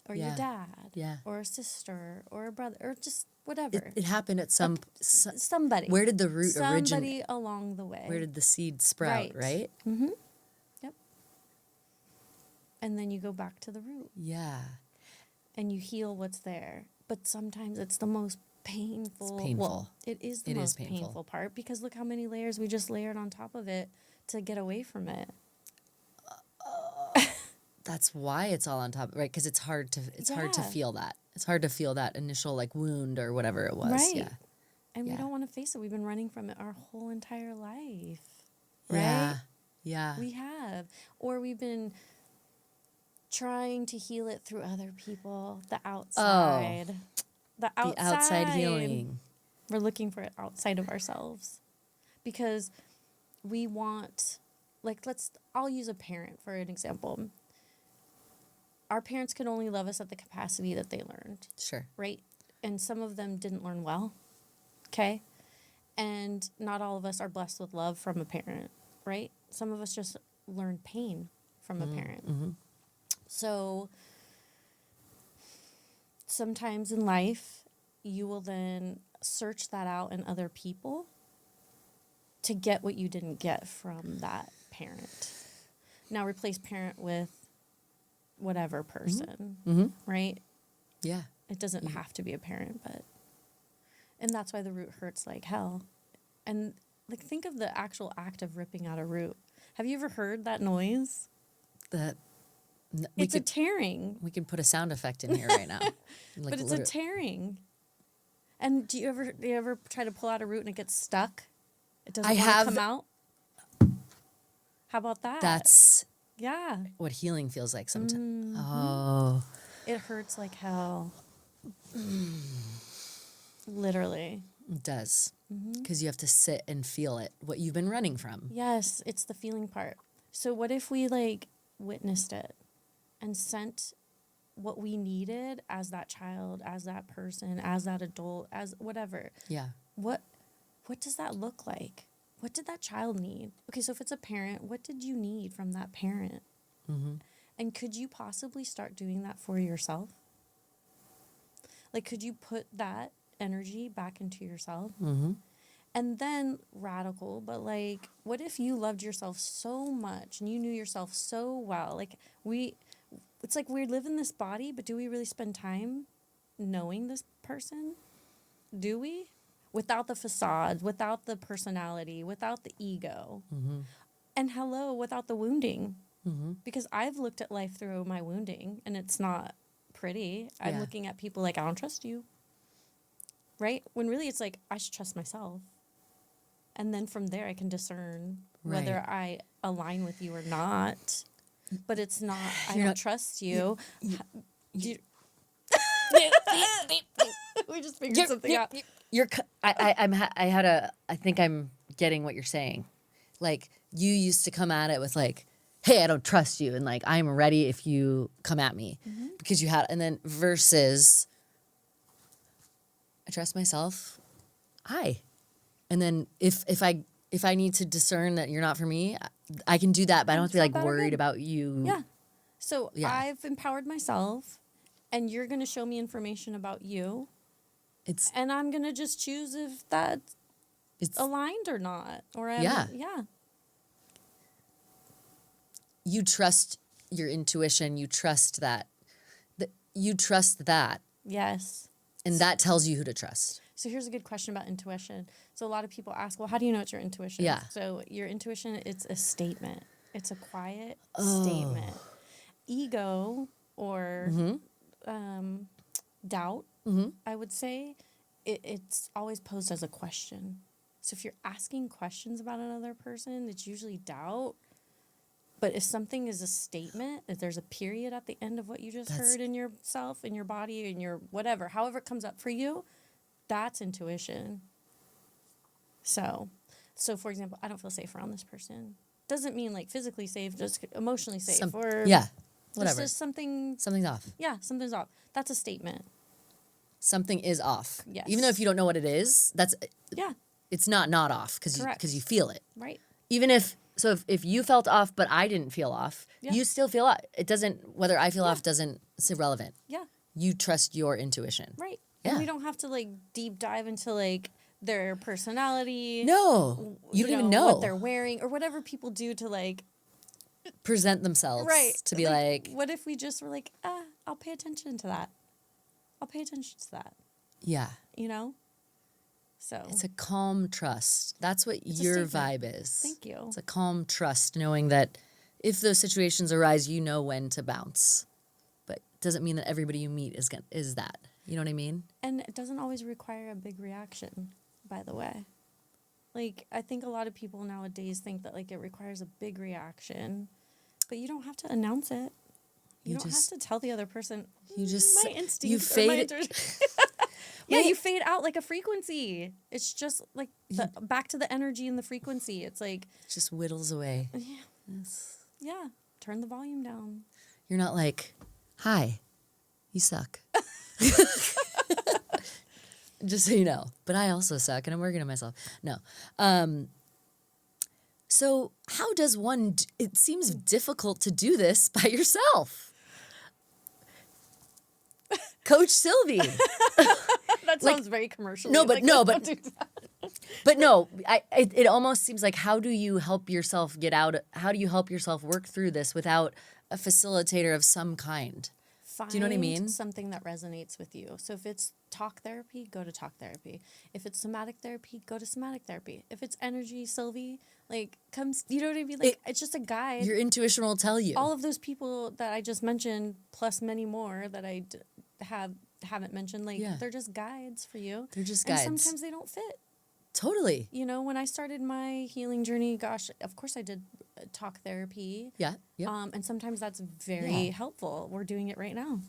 Speaker 2: or your dad, or a sister, or a brother, or just whatever.
Speaker 1: It happened at
Speaker 2: somebody.
Speaker 1: Where did the root originate?
Speaker 2: Somebody along the way.
Speaker 1: Where did the seed sprout, right?
Speaker 2: Mm-hmm. Yep. And then you go back to the root.
Speaker 1: Yeah.
Speaker 2: And you heal what's there. But sometimes it's the most painful.
Speaker 1: It's painful.
Speaker 2: Well, it is the most painful part, because look how many layers we just layered on top of it to get away from it.
Speaker 1: That's why it's all on top, right? Because it's hard to feel that. It's hard to feel that initial, like, wound or whatever it was.
Speaker 2: Right.
Speaker 1: Yeah.
Speaker 2: And we don't want to face it. We've been running from it our whole entire life. Right?
Speaker 1: Yeah. Yeah.
Speaker 2: We have. Or we've been trying to heal it through other people. The outside. The outside healing. We're looking for it outside of ourselves. Because we want, like, I'll use a parent for an example. Our parents could only love us at the capacity that they learned.
Speaker 1: Sure.
Speaker 2: Right? And some of them didn't learn well. Okay? And not all of us are blessed with love from a parent. Right? Some of us just learn pain from a parent.
Speaker 1: Mm-hmm.
Speaker 2: So sometimes in life, you will then search that out in other people to get what you didn't get from that parent. Now replace parent with whatever person, right?
Speaker 1: Yeah.
Speaker 2: It doesn't have to be a parent, and that's why the root hurts like hell. And, like, think of the actual act of ripping out a root. Have you ever heard that noise? It's a tearing.
Speaker 1: We can put a sound effect in here right now. Like,
Speaker 2: but it's a tearing. And do you ever try to pull out a root and it gets stuck? It doesn't want to come out? How about that?
Speaker 1: That's
Speaker 2: yeah.
Speaker 1: what healing feels like sometimes. Oh.
Speaker 2: It hurts like hell. Literally.
Speaker 1: It does. Because you have to sit and feel it, what you've been running from.
Speaker 2: Yes, it's the feeling part. So what if we, like, witnessed it and sent what we needed as that child, as that person, as that adult, as whatever?
Speaker 1: Yeah.
Speaker 2: What does that look like? What did that child need? Okay, so if it's a parent, what did you need from that parent? And could you possibly start doing that for yourself? Like, could you put that energy back into yourself? And then, radical, but, like, what if you loved yourself so much and you knew yourself so well? Like, it's like we live in this body, but do we really spend time knowing this person? Do we? Without the facade, without the personality, without the ego. And hello, without the wounding. Because I've looked at life through my wounding, and it's not pretty. I'm looking at people like, I don't trust you. Right? When really it's like, I should trust myself. And then from there, I can discern whether I align with you or not. But it's not, I don't trust you. We just figured something out.
Speaker 1: I think I'm getting what you're saying. Like, you used to come at it with, like, hey, I don't trust you, and, like, I'm ready if you come at me. Because you had, and then versus, I trust myself. And then if I need to discern that you're not for me, I can do that, but I don't have to be, like, worried about you.
Speaker 2: Yeah. So I've empowered myself, and you're going to show me information about you. And I'm going to just choose if that's aligned or not. Or yeah.
Speaker 1: You trust your intuition. You trust that you trust that,
Speaker 2: Yes.
Speaker 1: and that tells you who to trust.
Speaker 2: So here's a good question about intuition. So a lot of people ask, well, how do you know it's your intuition?
Speaker 1: Yeah.
Speaker 2: So your intuition, it's a statement. It's a quiet statement. Ego or doubt, I would say, it's always posed as a question. So if you're asking questions about another person, it's usually doubt. But if something is a statement, if there's a period at the end of what you just heard in yourself, in your body, in your whatever, however it comes up for you, that's intuition. So for example, I don't feel safe around this person. Doesn't mean like physically safe, just emotionally safe or
Speaker 1: whatever.
Speaker 2: Just something's
Speaker 1: off.
Speaker 2: Yeah, something's off. That's a statement.
Speaker 1: Something is off.
Speaker 2: Yes.
Speaker 1: Even though if you don't know what it is,
Speaker 2: Yeah.
Speaker 1: it's not off because you feel it.
Speaker 2: Right.
Speaker 1: Even if you felt off but I didn't feel off, you still feel off. It doesn't, whether I feel off doesn't, it's irrelevant.
Speaker 2: Yeah.
Speaker 1: You trust your intuition.
Speaker 2: Right.
Speaker 1: Yeah.
Speaker 2: And we don't have to like deep dive into like their personality.
Speaker 1: No. You don't even know
Speaker 2: what they're wearing or whatever people do to like
Speaker 1: present themselves.
Speaker 2: Right.
Speaker 1: To be like,
Speaker 2: what if we just were like, I'll pay attention to that. I'll pay attention to that.
Speaker 1: yeah.
Speaker 2: You know? So
Speaker 1: It's a calm trust. That's what
Speaker 2: It's a
Speaker 1: your
Speaker 2: statement.
Speaker 1: vibe is.
Speaker 2: Thank you.
Speaker 1: It's a calm trust, knowing that if those situations arise, you know when to bounce. But it doesn't mean that everybody you meet is that. You know what I mean?
Speaker 2: And it doesn't always require a big reaction, by the way. Like, I think a lot of people nowadays think that, like, it requires a big reaction. But you don't have to announce it. You don't have to tell the other person,
Speaker 1: You just
Speaker 2: my instinct.
Speaker 1: you fade.
Speaker 2: Yeah, you fade out like a frequency. It's just like back to the energy and the frequency. It's like
Speaker 1: Just whittles away.
Speaker 2: yeah, turn the volume down.
Speaker 1: You're not like, hi, you suck. Just so you know. But I also suck, and I'm working on myself. No. So how does one? It seems difficult to do this by yourself. Coach Sylvie.
Speaker 2: That sounds very commercial.
Speaker 1: No, but no,
Speaker 2: don't do that.
Speaker 1: But no, it almost seems like how do you help yourself get out? How do you help yourself work through this without a facilitator of some kind?
Speaker 2: Find
Speaker 1: Do you know what I mean?
Speaker 2: something that resonates with you. So if it's talk therapy, go to talk therapy. If it's somatic therapy, go to somatic therapy. If it's energy, Sylvie, like comes, you know what I mean? Like it's just a guide.
Speaker 1: Your intuition will tell you.
Speaker 2: All of those people that I just mentioned, plus many more that I haven't mentioned, like they're just guides for you.
Speaker 1: They're just
Speaker 2: and
Speaker 1: guides.
Speaker 2: sometimes they don't fit.
Speaker 1: Totally.
Speaker 2: You know, when I started my healing journey, gosh, of course I did talk therapy.
Speaker 1: Yeah. Yep.
Speaker 2: And sometimes that's very helpful. We're doing it right now.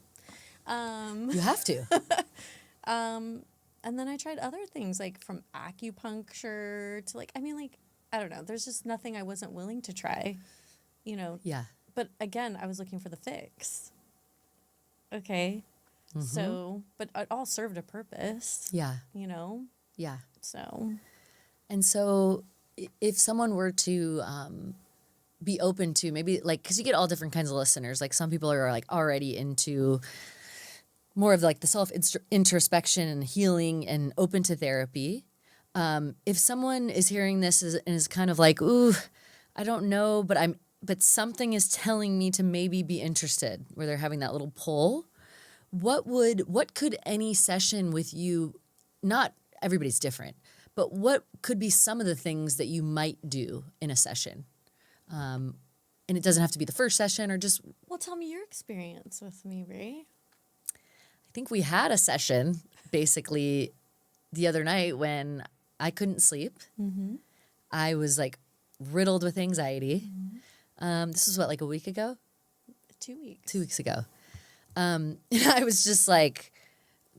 Speaker 1: You have to.
Speaker 2: And then I tried other things like from acupuncture to like, I mean, like, I don't know. There's just nothing I wasn't willing to try, you know.
Speaker 1: Yeah.
Speaker 2: But again, I was looking for the fix. Okay. So, but it all served a purpose.
Speaker 1: Yeah.
Speaker 2: You know?
Speaker 1: Yeah.
Speaker 2: So.
Speaker 1: And so if someone were to be open to maybe like, because you get all different kinds of listeners. Like some people are like already into more of like the self introspection and healing and open to therapy. If someone is hearing this and is kind of like, ooh, I don't know, but something is telling me to maybe be interested, where they're having that little pull. What could any session with you, not everybody's different, but what could be some of the things that you might do in a session? And it doesn't have to be the first session or just.
Speaker 2: Well, tell me your experience with me, Ray.
Speaker 1: I think we had a session basically the other night when I couldn't sleep. Mm-hmm. I was like riddled with anxiety. Mm-hmm. This was what, like a week ago?
Speaker 2: 2 weeks.
Speaker 1: 2 weeks ago. And I was just like,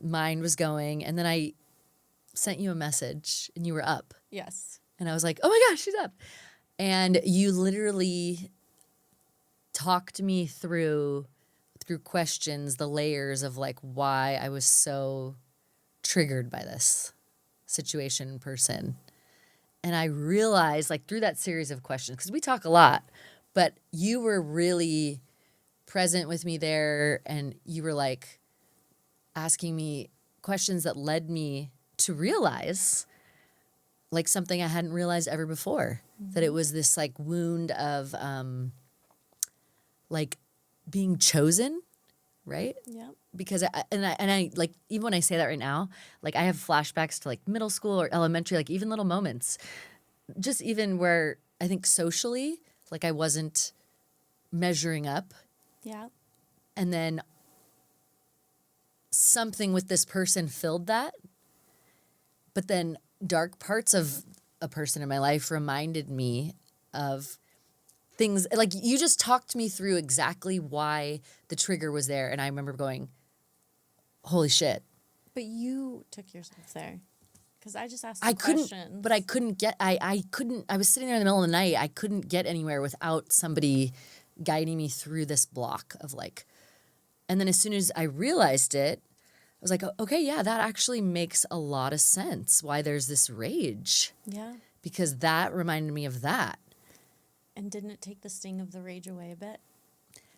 Speaker 1: mind was going. And then I sent you a message and you were up.
Speaker 2: Yes.
Speaker 1: And I was like, oh my gosh, she's up. And you literally talked me through questions, the layers of like why I was so triggered by this situation, person. And I realized like through that series of questions, because we talk a lot, but you were really present with me there, and you were like asking me questions that led me to realize like something I hadn't realized ever before, that it was this like wound of like being chosen right?
Speaker 2: Yep.
Speaker 1: Because I like, even when I say that right now, like I have flashbacks to like middle school or elementary, like even little moments, just even where I think socially, like I wasn't measuring up,
Speaker 2: Yeah.
Speaker 1: and then something with this person filled that, but then dark parts of a person in my life reminded me of things. Like you just talked me through exactly why the trigger was there, and I remember going, holy shit.
Speaker 2: But you took yourself there. Because I just asked
Speaker 1: I
Speaker 2: the
Speaker 1: couldn't,
Speaker 2: questions.
Speaker 1: but I couldn't get, I couldn't, I was sitting there in the middle of the night. I couldn't get anywhere without somebody guiding me through this block of like, and then as soon as I realized it, I was like, okay, yeah, that actually makes a lot of sense why there's this rage,
Speaker 2: Yeah.
Speaker 1: because that reminded me of that.
Speaker 2: And didn't it take the sting of the rage away a bit?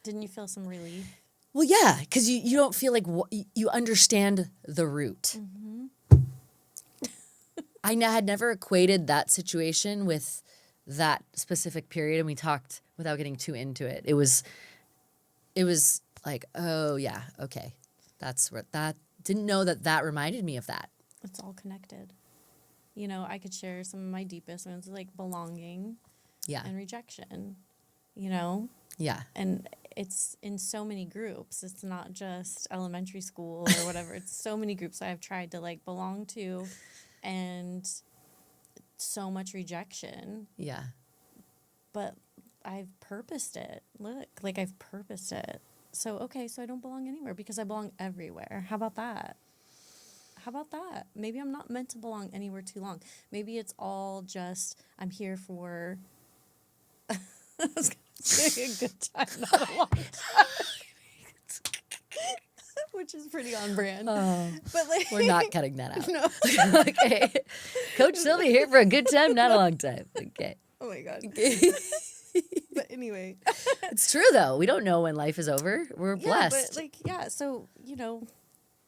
Speaker 2: Didn't you feel some relief?
Speaker 1: Well, yeah, because you don't feel like you understand the root. I had never equated that situation with that specific period, and we talked without getting too into it. It was like, oh yeah, okay, that's what that. Didn't know that reminded me of that.
Speaker 2: It's all connected. You know, I could share some of my deepest ones, like belonging
Speaker 1: Yeah,
Speaker 2: and rejection, you know?
Speaker 1: yeah,
Speaker 2: And it's in so many groups. It's not just elementary school or whatever. It's so many groups I've tried to like belong to, and so much rejection.
Speaker 1: yeah.
Speaker 2: But I've purposed it. Look, like I've purposed it. So, okay, so I don't belong anywhere because I belong everywhere. How about that? How about that? Maybe I'm not meant to belong anywhere too long. Maybe it's all just I'm here for I was gonna say a good time, not a long time. Which is pretty on brand. But like
Speaker 1: We're not cutting that out.
Speaker 2: No.
Speaker 1: Okay, Coach Sylvie here for a good time, not a long time. Okay.
Speaker 2: Oh my god.
Speaker 1: Okay.
Speaker 2: But anyway.
Speaker 1: It's true though. We don't know when life is over. We're blessed.
Speaker 2: But like, yeah, so, you know,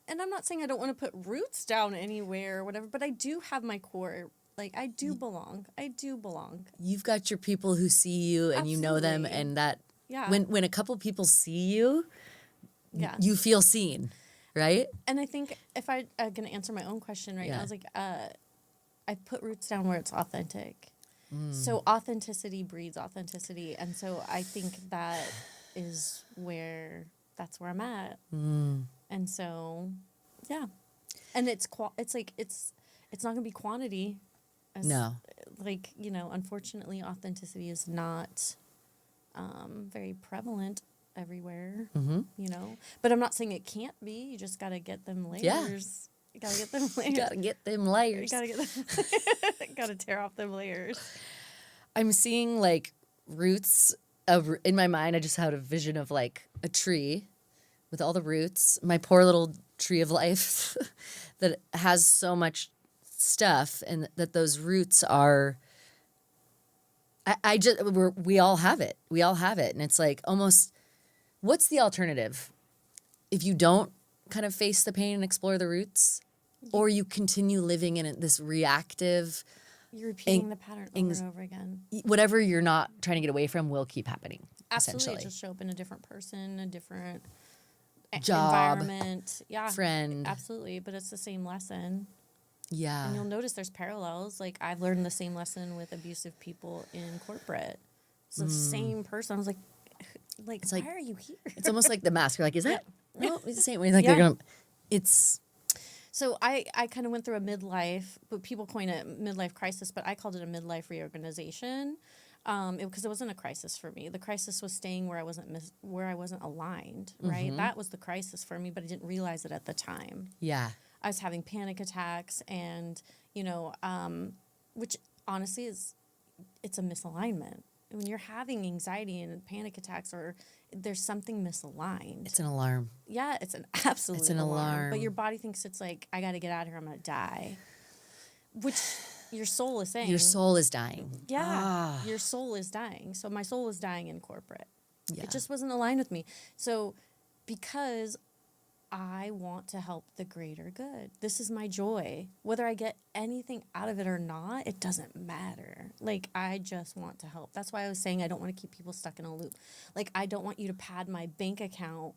Speaker 2: and I'm not saying I don't want to put roots down anywhere or whatever, but I do have my core. Like, I do belong. I do belong.
Speaker 1: You've got your people who see you and you know them,
Speaker 2: Absolutely.
Speaker 1: and that
Speaker 2: Yeah.
Speaker 1: when a couple people see you,
Speaker 2: Yeah.
Speaker 1: you feel seen, right?
Speaker 2: And I think if I'm going to answer my own question right now,
Speaker 1: Yeah.
Speaker 2: I was like, I put roots down where it's authentic. So authenticity breeds authenticity. And so I think that is that's where I'm at. And so, yeah. And it's not going to be quantity.
Speaker 1: No.
Speaker 2: Like, you know, unfortunately, authenticity is not very prevalent everywhere, you know. But I'm not saying it can't be. You just got to get them layers.
Speaker 1: Yeah.
Speaker 2: You got to get them layers.
Speaker 1: You gotta get them layers.
Speaker 2: You got to get them. Got to tear off them layers.
Speaker 1: I'm seeing like roots in my mind. I just had a vision of like a tree with all the roots. My poor little tree of life that has so much stuff, and that those roots are. We all have it. We all have it, and it's like almost. What's the alternative? If you don't kind of face the pain and explore the roots, or you continue living in this reactive.
Speaker 2: You're repeating the pattern over and over again.
Speaker 1: Whatever you're not trying to get away from will keep happening.
Speaker 2: Absolutely.
Speaker 1: Essentially.
Speaker 2: Just show up in a different person, a different
Speaker 1: Job,
Speaker 2: environment. Yeah.
Speaker 1: friend.
Speaker 2: Absolutely. But it's the same lesson.
Speaker 1: Yeah.
Speaker 2: And you'll notice there's parallels. Like I've learned the same lesson with abusive people in corporate. It's the same person. I was like,
Speaker 1: It's
Speaker 2: why
Speaker 1: like-
Speaker 2: are you here?
Speaker 1: It's almost like the mask. You're like, is that? No, it's the same way. Like
Speaker 2: Yeah.
Speaker 1: they're gonna. It's
Speaker 2: So I kind of went through a midlife, but people coin it midlife crisis, but I called it a midlife reorganization because it wasn't a crisis for me. The crisis was staying where I wasn't aligned, right? That was the crisis for me, but I didn't realize it at the time.
Speaker 1: yeah.
Speaker 2: I was having panic attacks and, you know, which honestly it's a misalignment. When you're having anxiety and panic attacks or there's something misaligned.
Speaker 1: It's an alarm.
Speaker 2: Yeah, it's an absolute
Speaker 1: It's an alarm.
Speaker 2: But your body thinks it's like, I got to get out of here. I'm going to die. Which your soul is saying.
Speaker 1: Your soul is dying.
Speaker 2: Yeah, your soul is dying. So my soul was dying in corporate.
Speaker 1: Yeah.
Speaker 2: It just wasn't aligned with me. So because I want to help the greater good. This is my joy. Whether I get anything out of it or not, it doesn't matter. Like, I just want to help. That's why I was saying I don't want to keep people stuck in a loop. Like, I don't want you to pad my bank account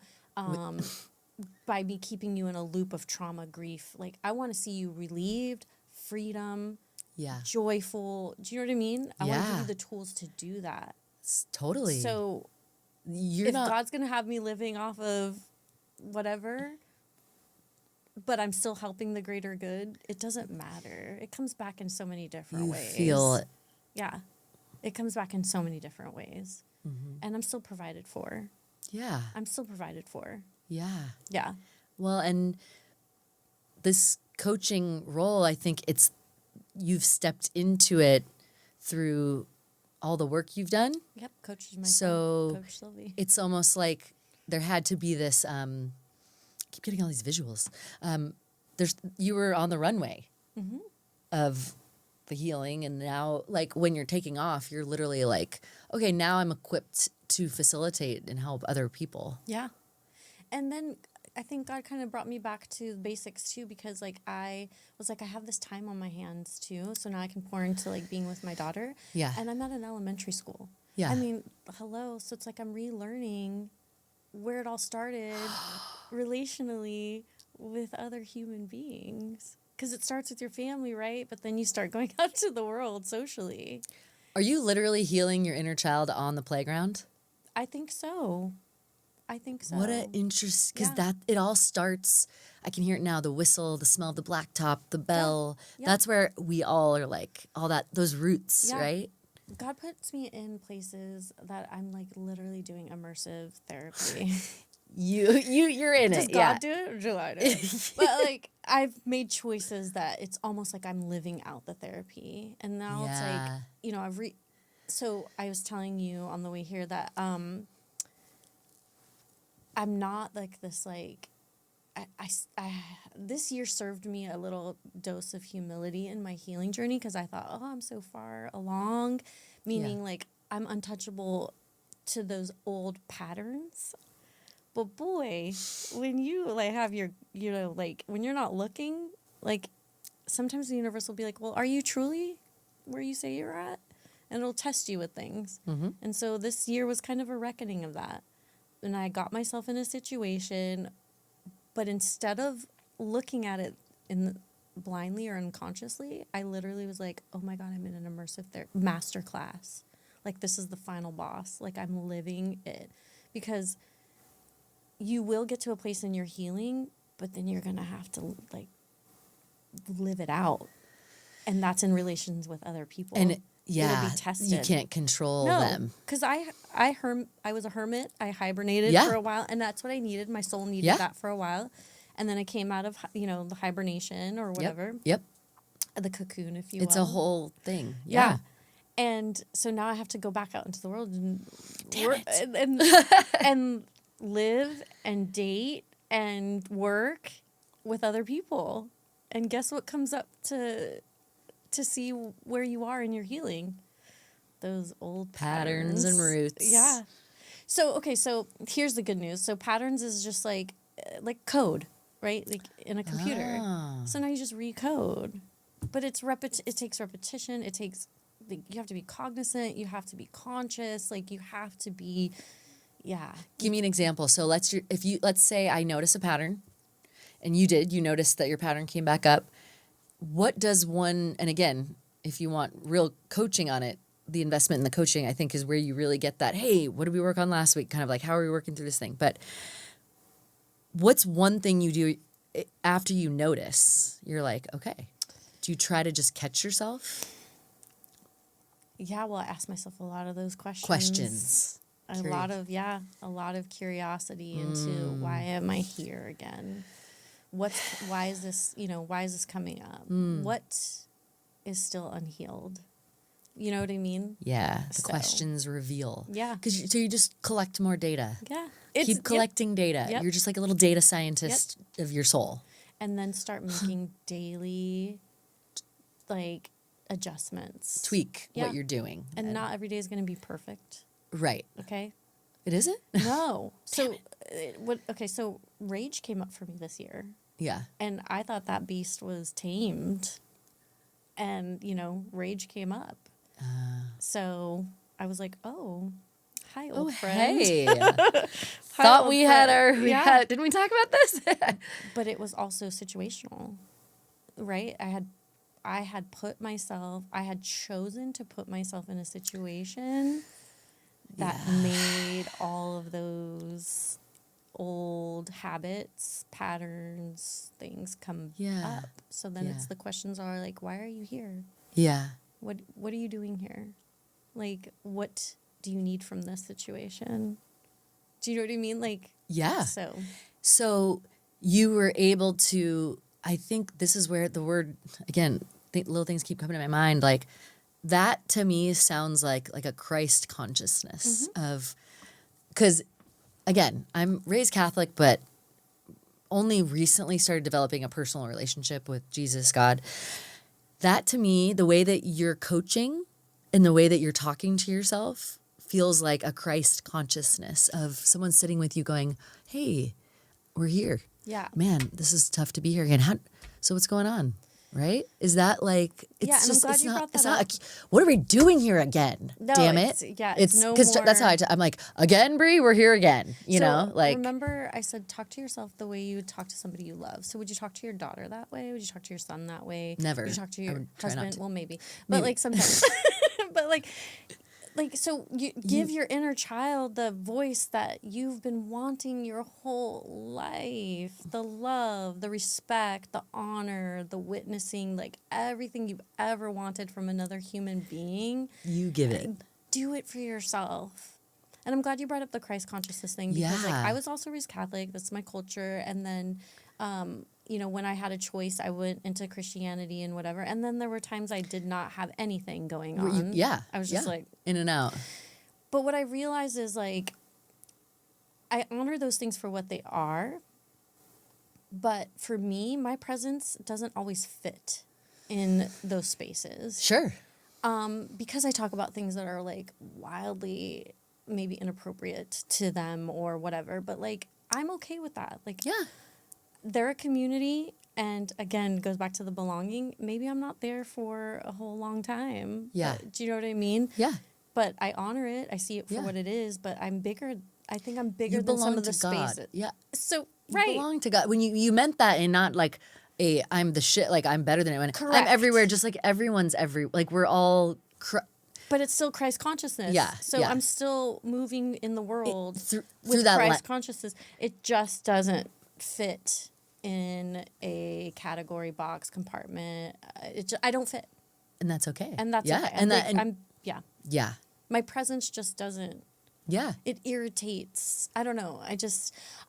Speaker 2: by me keeping you in a loop of trauma, grief. Like, I want to see you relieved, freedom,
Speaker 1: Yeah.
Speaker 2: joyful. Do you know what I mean? I want to give
Speaker 1: Yeah.
Speaker 2: you the tools to do that.
Speaker 1: Totally.
Speaker 2: So
Speaker 1: You're
Speaker 2: if
Speaker 1: not.
Speaker 2: God's going to have me living off of whatever, but I'm still helping the greater good, it doesn't matter. It comes back in so many different
Speaker 1: You
Speaker 2: ways.
Speaker 1: feel it.
Speaker 2: Yeah. It comes back in so many different ways.
Speaker 1: Mm-hmm.
Speaker 2: And I'm still provided for.
Speaker 1: Yeah.
Speaker 2: I'm still provided for.
Speaker 1: Yeah.
Speaker 2: Yeah.
Speaker 1: Well, and this coaching role, I think you've stepped into it through all the work you've done.
Speaker 2: Yep. Coach is my
Speaker 1: So
Speaker 2: Coach Sylvie.
Speaker 1: it's almost like there had to be this. I keep getting all these visuals. You were on the runway
Speaker 2: Mm-hmm.
Speaker 1: of the healing, and now, like, when you're taking off, you're literally like, okay, now I'm equipped to facilitate and help other people.
Speaker 2: Yeah. And then I think God kind of brought me back to the basics too, because like I was like, I have this time on my hands too. So now I can pour into like being with my daughter.
Speaker 1: Yeah.
Speaker 2: And I'm at an elementary school.
Speaker 1: Yeah.
Speaker 2: I mean, hello. So it's like I'm relearning where it all started relationally with other human beings. Because it starts with your family, right? But then you start going out to the world socially.
Speaker 1: Are you literally healing your inner child on the playground?
Speaker 2: I think so. I think so.
Speaker 1: What an interest, because
Speaker 2: Yeah.
Speaker 1: it all starts, I can hear it now, the whistle, the smell of the blacktop, the bell.
Speaker 2: Yeah.
Speaker 1: That's where we all are like, all that, those roots,
Speaker 2: Yeah.
Speaker 1: right?
Speaker 2: God puts me in places that I'm like literally doing immersive therapy.
Speaker 1: You're in
Speaker 2: Does
Speaker 1: it,
Speaker 2: God
Speaker 1: yeah.
Speaker 2: do it or do I do it? But like I've made choices that it's almost like I'm living out the therapy. And now it's like,
Speaker 1: Yeah.
Speaker 2: you know, so I was telling you on the way here that I'm not like this like I this year served me a little dose of humility in my healing journey, because I thought, oh, I'm so far along, meaning like I'm untouchable to those old patterns. But boy, when you like have your, you know, like when you're not looking, like sometimes the universe will be like, well, are you truly where you say you're at? And it'll test you with things.
Speaker 1: Mm-hmm.
Speaker 2: And so this year was kind of a reckoning of that. And I got myself in a situation, but instead of looking at it blindly or unconsciously, I literally was like, oh my God, I'm in an immersive master class. Like, this is the final boss. Like, I'm living it. Because you will get to a place in your healing, but then you're going to have to, like, live it out. And that's in relations with other people.
Speaker 1: And yeah,
Speaker 2: It'll be tested.
Speaker 1: you can't control them.
Speaker 2: Because I was a hermit. I hibernated
Speaker 1: Yeah.
Speaker 2: for a while, and that's what I needed. My soul needed
Speaker 1: Yeah.
Speaker 2: that for a while. And then I came out of, you know, the hibernation or whatever,
Speaker 1: Yep.
Speaker 2: the cocoon, if you
Speaker 1: It's
Speaker 2: will.
Speaker 1: a whole thing.
Speaker 2: Yeah. And so now I have to go back out into the world and
Speaker 1: Damn
Speaker 2: and, and live and date and work with other people. And guess what comes up to see where you are in your healing? Those old
Speaker 1: Patterns and roots.
Speaker 2: Yeah. So, okay, so here's the good news. So patterns is just like code, right? Like in a computer.
Speaker 1: Ah.
Speaker 2: So now you just recode. But it takes repetition. It takes, like, you have to be cognizant. You have to be conscious. Like, you have to be, yeah.
Speaker 1: Give me an example. So let's say I notice a pattern, and you noticed that your pattern came back up. What does and again, if you want real coaching on it, the investment in the coaching, I think, is where you really get that, hey, what did we work on last week? Kind of like, how are we working through this thing? But what's one thing you do after you notice? You're like, okay. Do you try to just catch yourself?
Speaker 2: Yeah, well, I ask myself a lot of those questions. A lot of curiosity into why am I here again? Why is this coming up? What is still unhealed? You know what I mean?
Speaker 1: Yeah, the questions reveal.
Speaker 2: Yeah.
Speaker 1: So you just collect more data.
Speaker 2: Yeah.
Speaker 1: Keep collecting data.
Speaker 2: Yep.
Speaker 1: You're just like a little data scientist of your soul.
Speaker 2: And then start making daily, like, adjustments.
Speaker 1: Tweak what you're doing.
Speaker 2: And not every day is going to be perfect.
Speaker 1: Right.
Speaker 2: Okay?
Speaker 1: It isn't?
Speaker 2: No. So, so rage came up for me this year.
Speaker 1: Yeah.
Speaker 2: And I thought that beast was tamed. And, rage came up. So I was like, oh, Hi,
Speaker 1: Oh,
Speaker 2: old friend.
Speaker 1: hey.
Speaker 2: Hi,
Speaker 1: Thought
Speaker 2: old
Speaker 1: we had
Speaker 2: friend. Yeah.
Speaker 1: didn't we talk about this?
Speaker 2: But it was also situational, right? I had chosen to put myself in a situation that
Speaker 1: Yeah.
Speaker 2: made all of those old habits, patterns, things come
Speaker 1: Yeah.
Speaker 2: up. So then
Speaker 1: Yeah.
Speaker 2: it's the questions are like, why are you here?
Speaker 1: Yeah.
Speaker 2: What are you doing here? Like, what do you need from this situation? Do you know what I mean? Like,
Speaker 1: Yeah.
Speaker 2: so
Speaker 1: So you were able to, I think this is where the word, again, little things keep coming to my mind. Like that to me sounds like a Christ consciousness of, because again, I'm raised Catholic, but only recently started developing a personal relationship with Jesus, God. That to me, the way that you're coaching and the way that you're talking to yourself feels like a Christ consciousness of someone sitting with you going, hey, we're here.
Speaker 2: yeah.
Speaker 1: Man, this is tough to be here again. So what's going on? Right? Is that like, it's
Speaker 2: Yeah, and I'm
Speaker 1: just,
Speaker 2: glad
Speaker 1: it's
Speaker 2: you
Speaker 1: not,
Speaker 2: brought
Speaker 1: it's
Speaker 2: that
Speaker 1: not,
Speaker 2: up.
Speaker 1: what are we doing here again?
Speaker 2: No,
Speaker 1: Damn
Speaker 2: it's
Speaker 1: it.
Speaker 2: it's no
Speaker 1: Because that's how
Speaker 2: more.
Speaker 1: I'm like, again, Bree, we're here again. You
Speaker 2: So,
Speaker 1: know, like,
Speaker 2: remember I said talk to yourself the way you would talk to somebody you love. So would you talk to your daughter that way? Would you talk to your son that way?
Speaker 1: Never.
Speaker 2: Would you talk to
Speaker 1: I
Speaker 2: your
Speaker 1: would try not
Speaker 2: husband?
Speaker 1: to.
Speaker 2: Well, maybe. But
Speaker 1: Maybe.
Speaker 2: like sometimes. But like so you give your inner child the voice that you've been wanting your whole life. The love, the respect, the honor, the witnessing, like everything you've ever wanted from another human being.
Speaker 1: You give it.
Speaker 2: Do it for yourself. And I'm glad you brought up the Christ consciousness thing because like
Speaker 1: Yeah.
Speaker 2: I was also raised Catholic. That's my culture. And then, you know, when I had a choice, I went into Christianity and whatever. And then there were times I did not have anything going
Speaker 1: Were you-
Speaker 2: on.
Speaker 1: yeah.
Speaker 2: I was just
Speaker 1: yeah.
Speaker 2: like,
Speaker 1: in and out.
Speaker 2: but what I realized is like, I honor those things for what they are. But for me, my presence doesn't always fit in those spaces.
Speaker 1: Sure.
Speaker 2: Because I talk about things that are like wildly maybe inappropriate to them or whatever, but like I'm okay with that. Like
Speaker 1: Yeah.
Speaker 2: they're a community, and again goes back to the belonging. Maybe I'm not there for a whole long time.
Speaker 1: Yeah.
Speaker 2: But, do you know what I mean?
Speaker 1: Yeah.
Speaker 2: But I honor it. I see it for
Speaker 1: Yeah.
Speaker 2: what it is, but I'm bigger. I think I'm bigger
Speaker 1: You
Speaker 2: than some
Speaker 1: belong
Speaker 2: of the
Speaker 1: to God.
Speaker 2: spaces.
Speaker 1: Yeah.
Speaker 2: So
Speaker 1: You
Speaker 2: right.
Speaker 1: belong to God. When you meant that and not like I'm the shit, like I'm better than anyone. I'm
Speaker 2: Correct.
Speaker 1: everywhere, just like everyone's like we're all
Speaker 2: But it's still Christ consciousness.
Speaker 1: Yeah,
Speaker 2: So
Speaker 1: yeah.
Speaker 2: I'm still moving in the world
Speaker 1: through
Speaker 2: with
Speaker 1: that
Speaker 2: Christ consciousness. It just doesn't fit in a category box compartment. I don't fit.
Speaker 1: and that's okay.
Speaker 2: And that's
Speaker 1: yeah.
Speaker 2: okay.
Speaker 1: And that and
Speaker 2: yeah.
Speaker 1: yeah.
Speaker 2: My presence just doesn't.
Speaker 1: Yeah.
Speaker 2: It irritates. I don't know.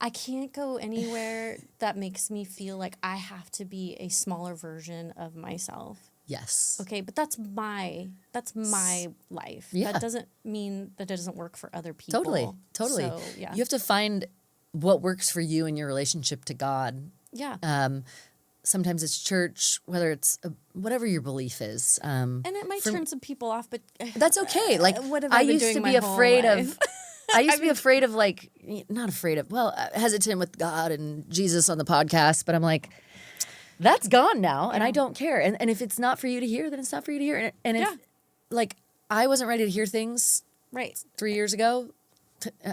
Speaker 2: I can't go anywhere that makes me feel like I have to be a smaller version of myself.
Speaker 1: Yes.
Speaker 2: Okay, but that's my life.
Speaker 1: Yeah.
Speaker 2: That doesn't mean that it doesn't work for other people.
Speaker 1: Totally.
Speaker 2: So, yeah.
Speaker 1: You have to find what works for you in your relationship to God.
Speaker 2: Yeah.
Speaker 1: Sometimes it's church, whether it's whatever your belief is.
Speaker 2: And it might turn some people off, but
Speaker 1: That's okay. Like
Speaker 2: what have
Speaker 1: I
Speaker 2: I been
Speaker 1: used
Speaker 2: doing
Speaker 1: to
Speaker 2: my
Speaker 1: be
Speaker 2: whole
Speaker 1: afraid
Speaker 2: life?
Speaker 1: of. I used to be afraid of like not afraid of. Well, hesitant with God and Jesus on the podcast, but I'm like, that's gone now, and I don't care. And if it's not for you to hear, then it's not for you to hear. And if like I wasn't ready to hear things
Speaker 2: Right.
Speaker 1: 3 years ago,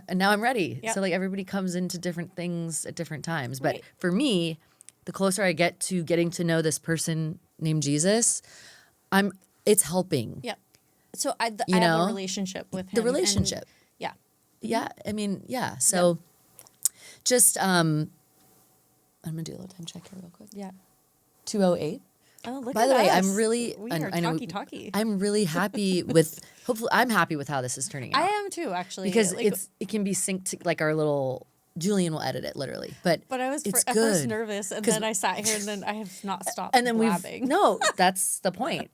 Speaker 1: and now I'm ready.
Speaker 2: Yep.
Speaker 1: So like everybody comes into different things at different times. But
Speaker 2: Right.
Speaker 1: for me, the closer I get to getting to know this person named Jesus, it's helping.
Speaker 2: Yep. So I have
Speaker 1: know?
Speaker 2: a relationship with him.
Speaker 1: The
Speaker 2: and-
Speaker 1: relationship.
Speaker 2: yeah.
Speaker 1: Yeah, I mean, yeah. So just I'm gonna do a little time check here real quick.
Speaker 2: Yeah.
Speaker 1: 2:08.
Speaker 2: Oh, look
Speaker 1: By
Speaker 2: at
Speaker 1: the way,
Speaker 2: us.
Speaker 1: I'm really
Speaker 2: We
Speaker 1: I
Speaker 2: are
Speaker 1: know
Speaker 2: talky.
Speaker 1: I'm really happy with hopefully I'm happy with how this is turning out.
Speaker 2: I am too, actually.
Speaker 1: because
Speaker 2: Like,
Speaker 1: it can be synced to like our little Julian will edit it literally. But
Speaker 2: I was
Speaker 1: it's
Speaker 2: at
Speaker 1: good.
Speaker 2: first nervous, and then I sat here, and then I have not stopped
Speaker 1: And then
Speaker 2: blabbing.
Speaker 1: no, that's the point.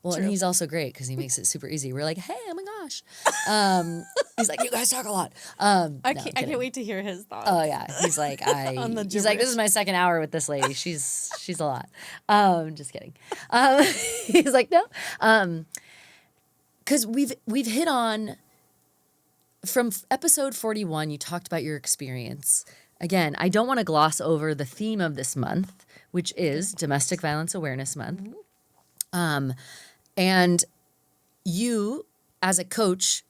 Speaker 1: Well, and
Speaker 2: True.
Speaker 1: he's also great because he makes it super easy. We're like, hey, oh my gosh. He's like, you guys talk a lot.
Speaker 2: I can't wait to hear his thoughts.
Speaker 1: Oh yeah, he's like
Speaker 2: On the
Speaker 1: he's like, this
Speaker 2: gibberish.
Speaker 1: is my second hour with this lady. She's a lot. Just kidding. He's like, no, because we've hit on from episode 41. You talked about your experience. Again, I don't want to gloss over the theme of this month, which is Domestic Violence Awareness Month. And you, as a coach,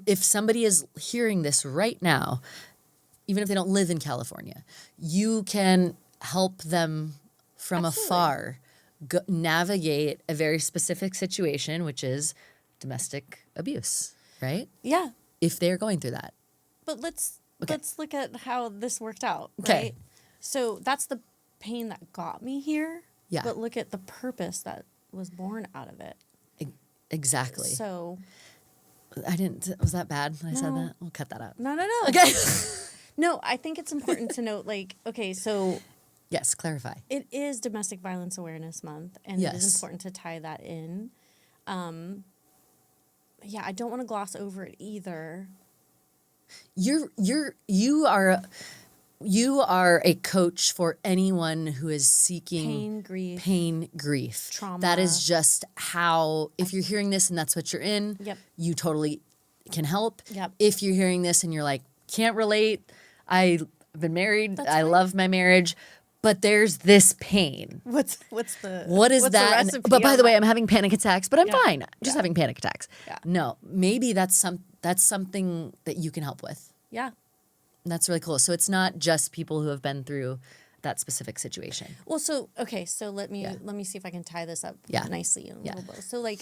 Speaker 1: if somebody is hearing this right now, even if they don't live in California, you can help them from
Speaker 2: Absolutely.
Speaker 1: afar navigate a very specific situation, which is domestic abuse, right?
Speaker 2: Yeah.
Speaker 1: If they're going through that.
Speaker 2: But let's
Speaker 1: Okay.
Speaker 2: look at how this worked out,
Speaker 1: Okay.
Speaker 2: right? So that's the pain that got me here.
Speaker 1: Yeah.
Speaker 2: But look at the purpose that was born out of it.
Speaker 1: Exactly.
Speaker 2: So
Speaker 1: Was that bad when I said
Speaker 2: No.
Speaker 1: that? We'll cut that out.
Speaker 2: no.
Speaker 1: Okay.
Speaker 2: No, I think it's important to note, like, okay, so
Speaker 1: Yes, clarify.
Speaker 2: it is Domestic Violence Awareness Month, and it
Speaker 1: Yes.
Speaker 2: is important to tie that in. Yeah, I don't want to gloss over it either.
Speaker 1: You are a coach for anyone who is seeking
Speaker 2: Pain, grief,
Speaker 1: grief.
Speaker 2: trauma.
Speaker 1: That is just how, if you're hearing this and that's what you're in,
Speaker 2: Yep.
Speaker 1: you totally can help.
Speaker 2: Yep.
Speaker 1: If you're hearing this and you're like, can't relate, I've been married,
Speaker 2: That's
Speaker 1: I
Speaker 2: fine.
Speaker 1: love my marriage, but there's this pain.
Speaker 2: What's
Speaker 1: What is
Speaker 2: what's the
Speaker 1: that?
Speaker 2: recipe
Speaker 1: But by
Speaker 2: on
Speaker 1: the way,
Speaker 2: that?
Speaker 1: I'm having panic attacks, but I'm
Speaker 2: Yeah.
Speaker 1: fine. Just having panic attacks.
Speaker 2: Yeah.
Speaker 1: No, maybe that's something that you can help with.
Speaker 2: Yeah.
Speaker 1: That's really cool. So it's not just people who have been through that specific situation.
Speaker 2: Well, so okay, so let me
Speaker 1: Yeah.
Speaker 2: see if I can tie this up
Speaker 1: Yeah.
Speaker 2: nicely in a
Speaker 1: Yeah.
Speaker 2: little bow. So, like,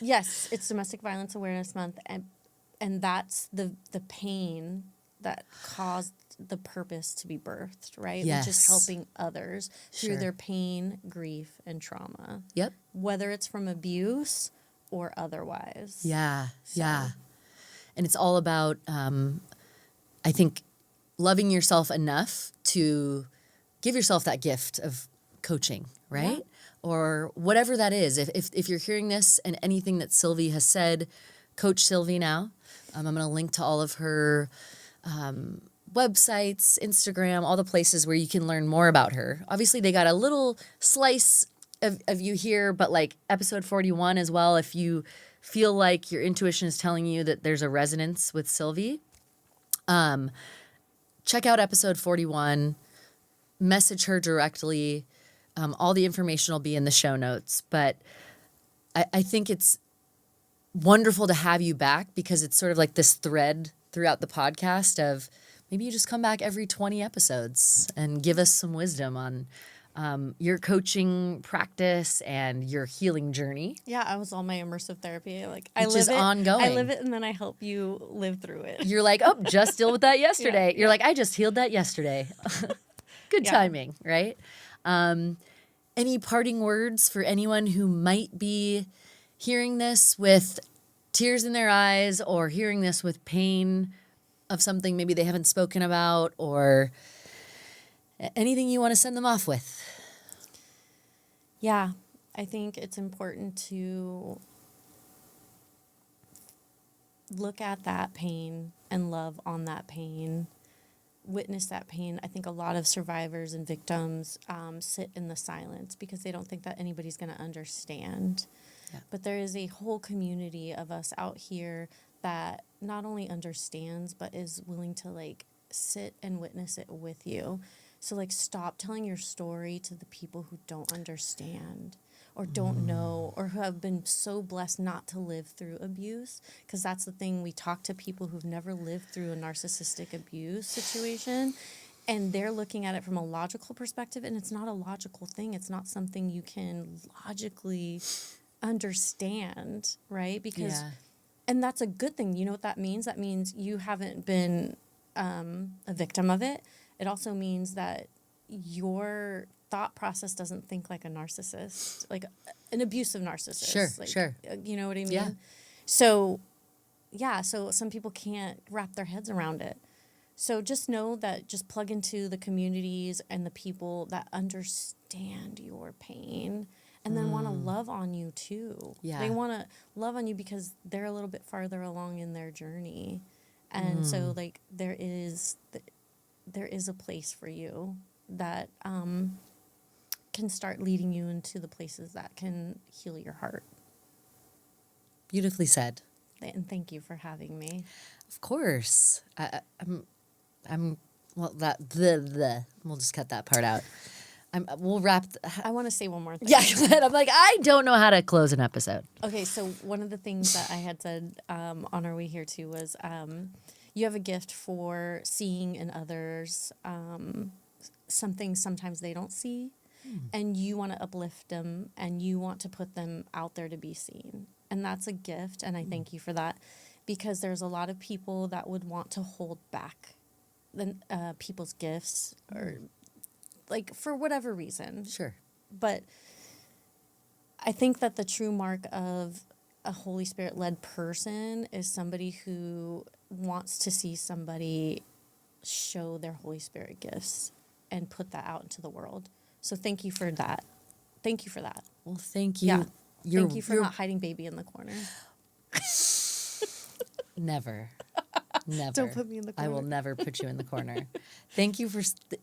Speaker 2: yes, it's Domestic Violence Awareness Month, and that's the pain that caused the purpose to be birthed, right? Which is
Speaker 1: Yes.
Speaker 2: helping others through
Speaker 1: Sure.
Speaker 2: their pain, grief, and trauma,
Speaker 1: Yep.
Speaker 2: whether it's from abuse or otherwise.
Speaker 1: Yeah. Yeah. And it's all about, I think, loving yourself enough to give yourself that gift of coaching, right? Or whatever that is. If you're hearing this and anything that Sylvie has said, coach Sylvie now. I'm going to link to all of her websites, Instagram, all the places where you can learn more about her. Obviously, they got a little slice of you here, but like episode 41 as well, if you feel like your intuition is telling you that there's a resonance with Sylvie, check out episode 41, message her directly. All the information will be in the show notes. But I think it's wonderful to have you back because it's sort of like this thread throughout the podcast of maybe you just come back every 20 episodes and give us some wisdom on your coaching practice and your healing journey.
Speaker 2: Yeah, I was on my immersive therapy. I
Speaker 1: Which
Speaker 2: live
Speaker 1: is
Speaker 2: it. I
Speaker 1: ongoing.
Speaker 2: live it, and then I help you live through it.
Speaker 1: You're like, oh, just dealt with that yesterday. You're like, I just healed that yesterday. Good
Speaker 2: Yeah.
Speaker 1: timing, right? Any parting words for anyone who might be hearing this with tears in their eyes or hearing this with pain of something maybe they haven't spoken about, or anything you want to send them off with?
Speaker 2: Yeah, I think it's important to look at that pain and love on that pain, witness that pain. I think a lot of survivors and victims sit in the silence because they don't think that anybody's going to understand.
Speaker 1: Yeah.
Speaker 2: But there is a whole community of us out here that not only understands, but is willing to like sit and witness it with you. So like stop telling your story to the people who don't understand or don't know or who have been so blessed not to live through abuse. Because that's the thing, we talk to people who've never lived through a narcissistic abuse situation and they're looking at it from a logical perspective, and it's not a logical thing. It's not something you can logically understand, right? Because
Speaker 1: Yeah.
Speaker 2: and that's a good thing. You know what that means? That means you haven't been a victim of it. It also means that your thought process doesn't think like a narcissist, like an abusive narcissist.
Speaker 1: Sure,
Speaker 2: like,
Speaker 1: sure.
Speaker 2: You know what I mean?
Speaker 1: Yeah.
Speaker 2: So, yeah, so some people can't wrap their heads around it. So just know that just plug into the communities and the people that understand your pain and then want to love on you too.
Speaker 1: Yeah.
Speaker 2: They want to love on you because they're a little bit farther along in their journey. And so like there is a place for you that can start leading you into the places that can heal your heart.
Speaker 1: Beautifully said.
Speaker 2: And thank you for having me.
Speaker 1: Of course. I'm well, we'll just cut that part out. We'll wrap.
Speaker 2: I want to say one more thing.
Speaker 1: Yeah, go ahead. I'm like, I don't know how to close an episode.
Speaker 2: Okay, so one of the things that I had said on our way here too was you have a gift for seeing in others something sometimes they don't see, and you want to uplift them and you want to put them out there to be seen. And that's a gift, and I thank you for that, because there's a lot of people that would want to hold back people's gifts, or like for whatever reason.
Speaker 1: Sure.
Speaker 2: But I think that the true mark of a Holy Spirit-led person is somebody who wants to see somebody show their Holy Spirit gifts and put that out into the world. So thank you for that. Thank you for that.
Speaker 1: Well, thank you.
Speaker 2: Yeah. Thank you for not hiding baby in the corner.
Speaker 1: Never. Never.
Speaker 2: Don't put me in the corner.
Speaker 1: I will never put you in the corner. Thank you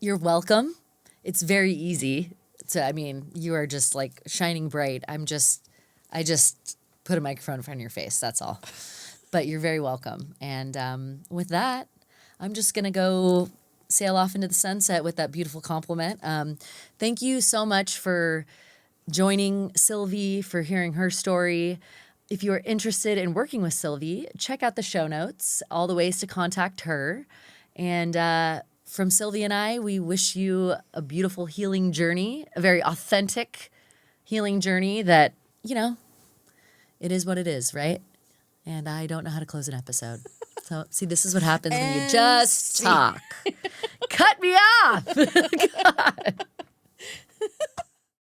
Speaker 1: you're welcome. It's very easy. I mean, you are just like shining bright. I just put a microphone in front of your face. That's all. But you're very welcome. And with that, I'm just going to go sail off into the sunset with that beautiful compliment. Thank you so much for joining Sylvie, for hearing her story. If you are interested in working with Sylvie, check out the show notes, all the ways to contact her. And from Sylvie and I, we wish you a beautiful healing journey, a very authentic healing journey that, it is what it is, right? And I don't know how to close an episode. So, see, this is what happens when you just talk. Cut me off. God.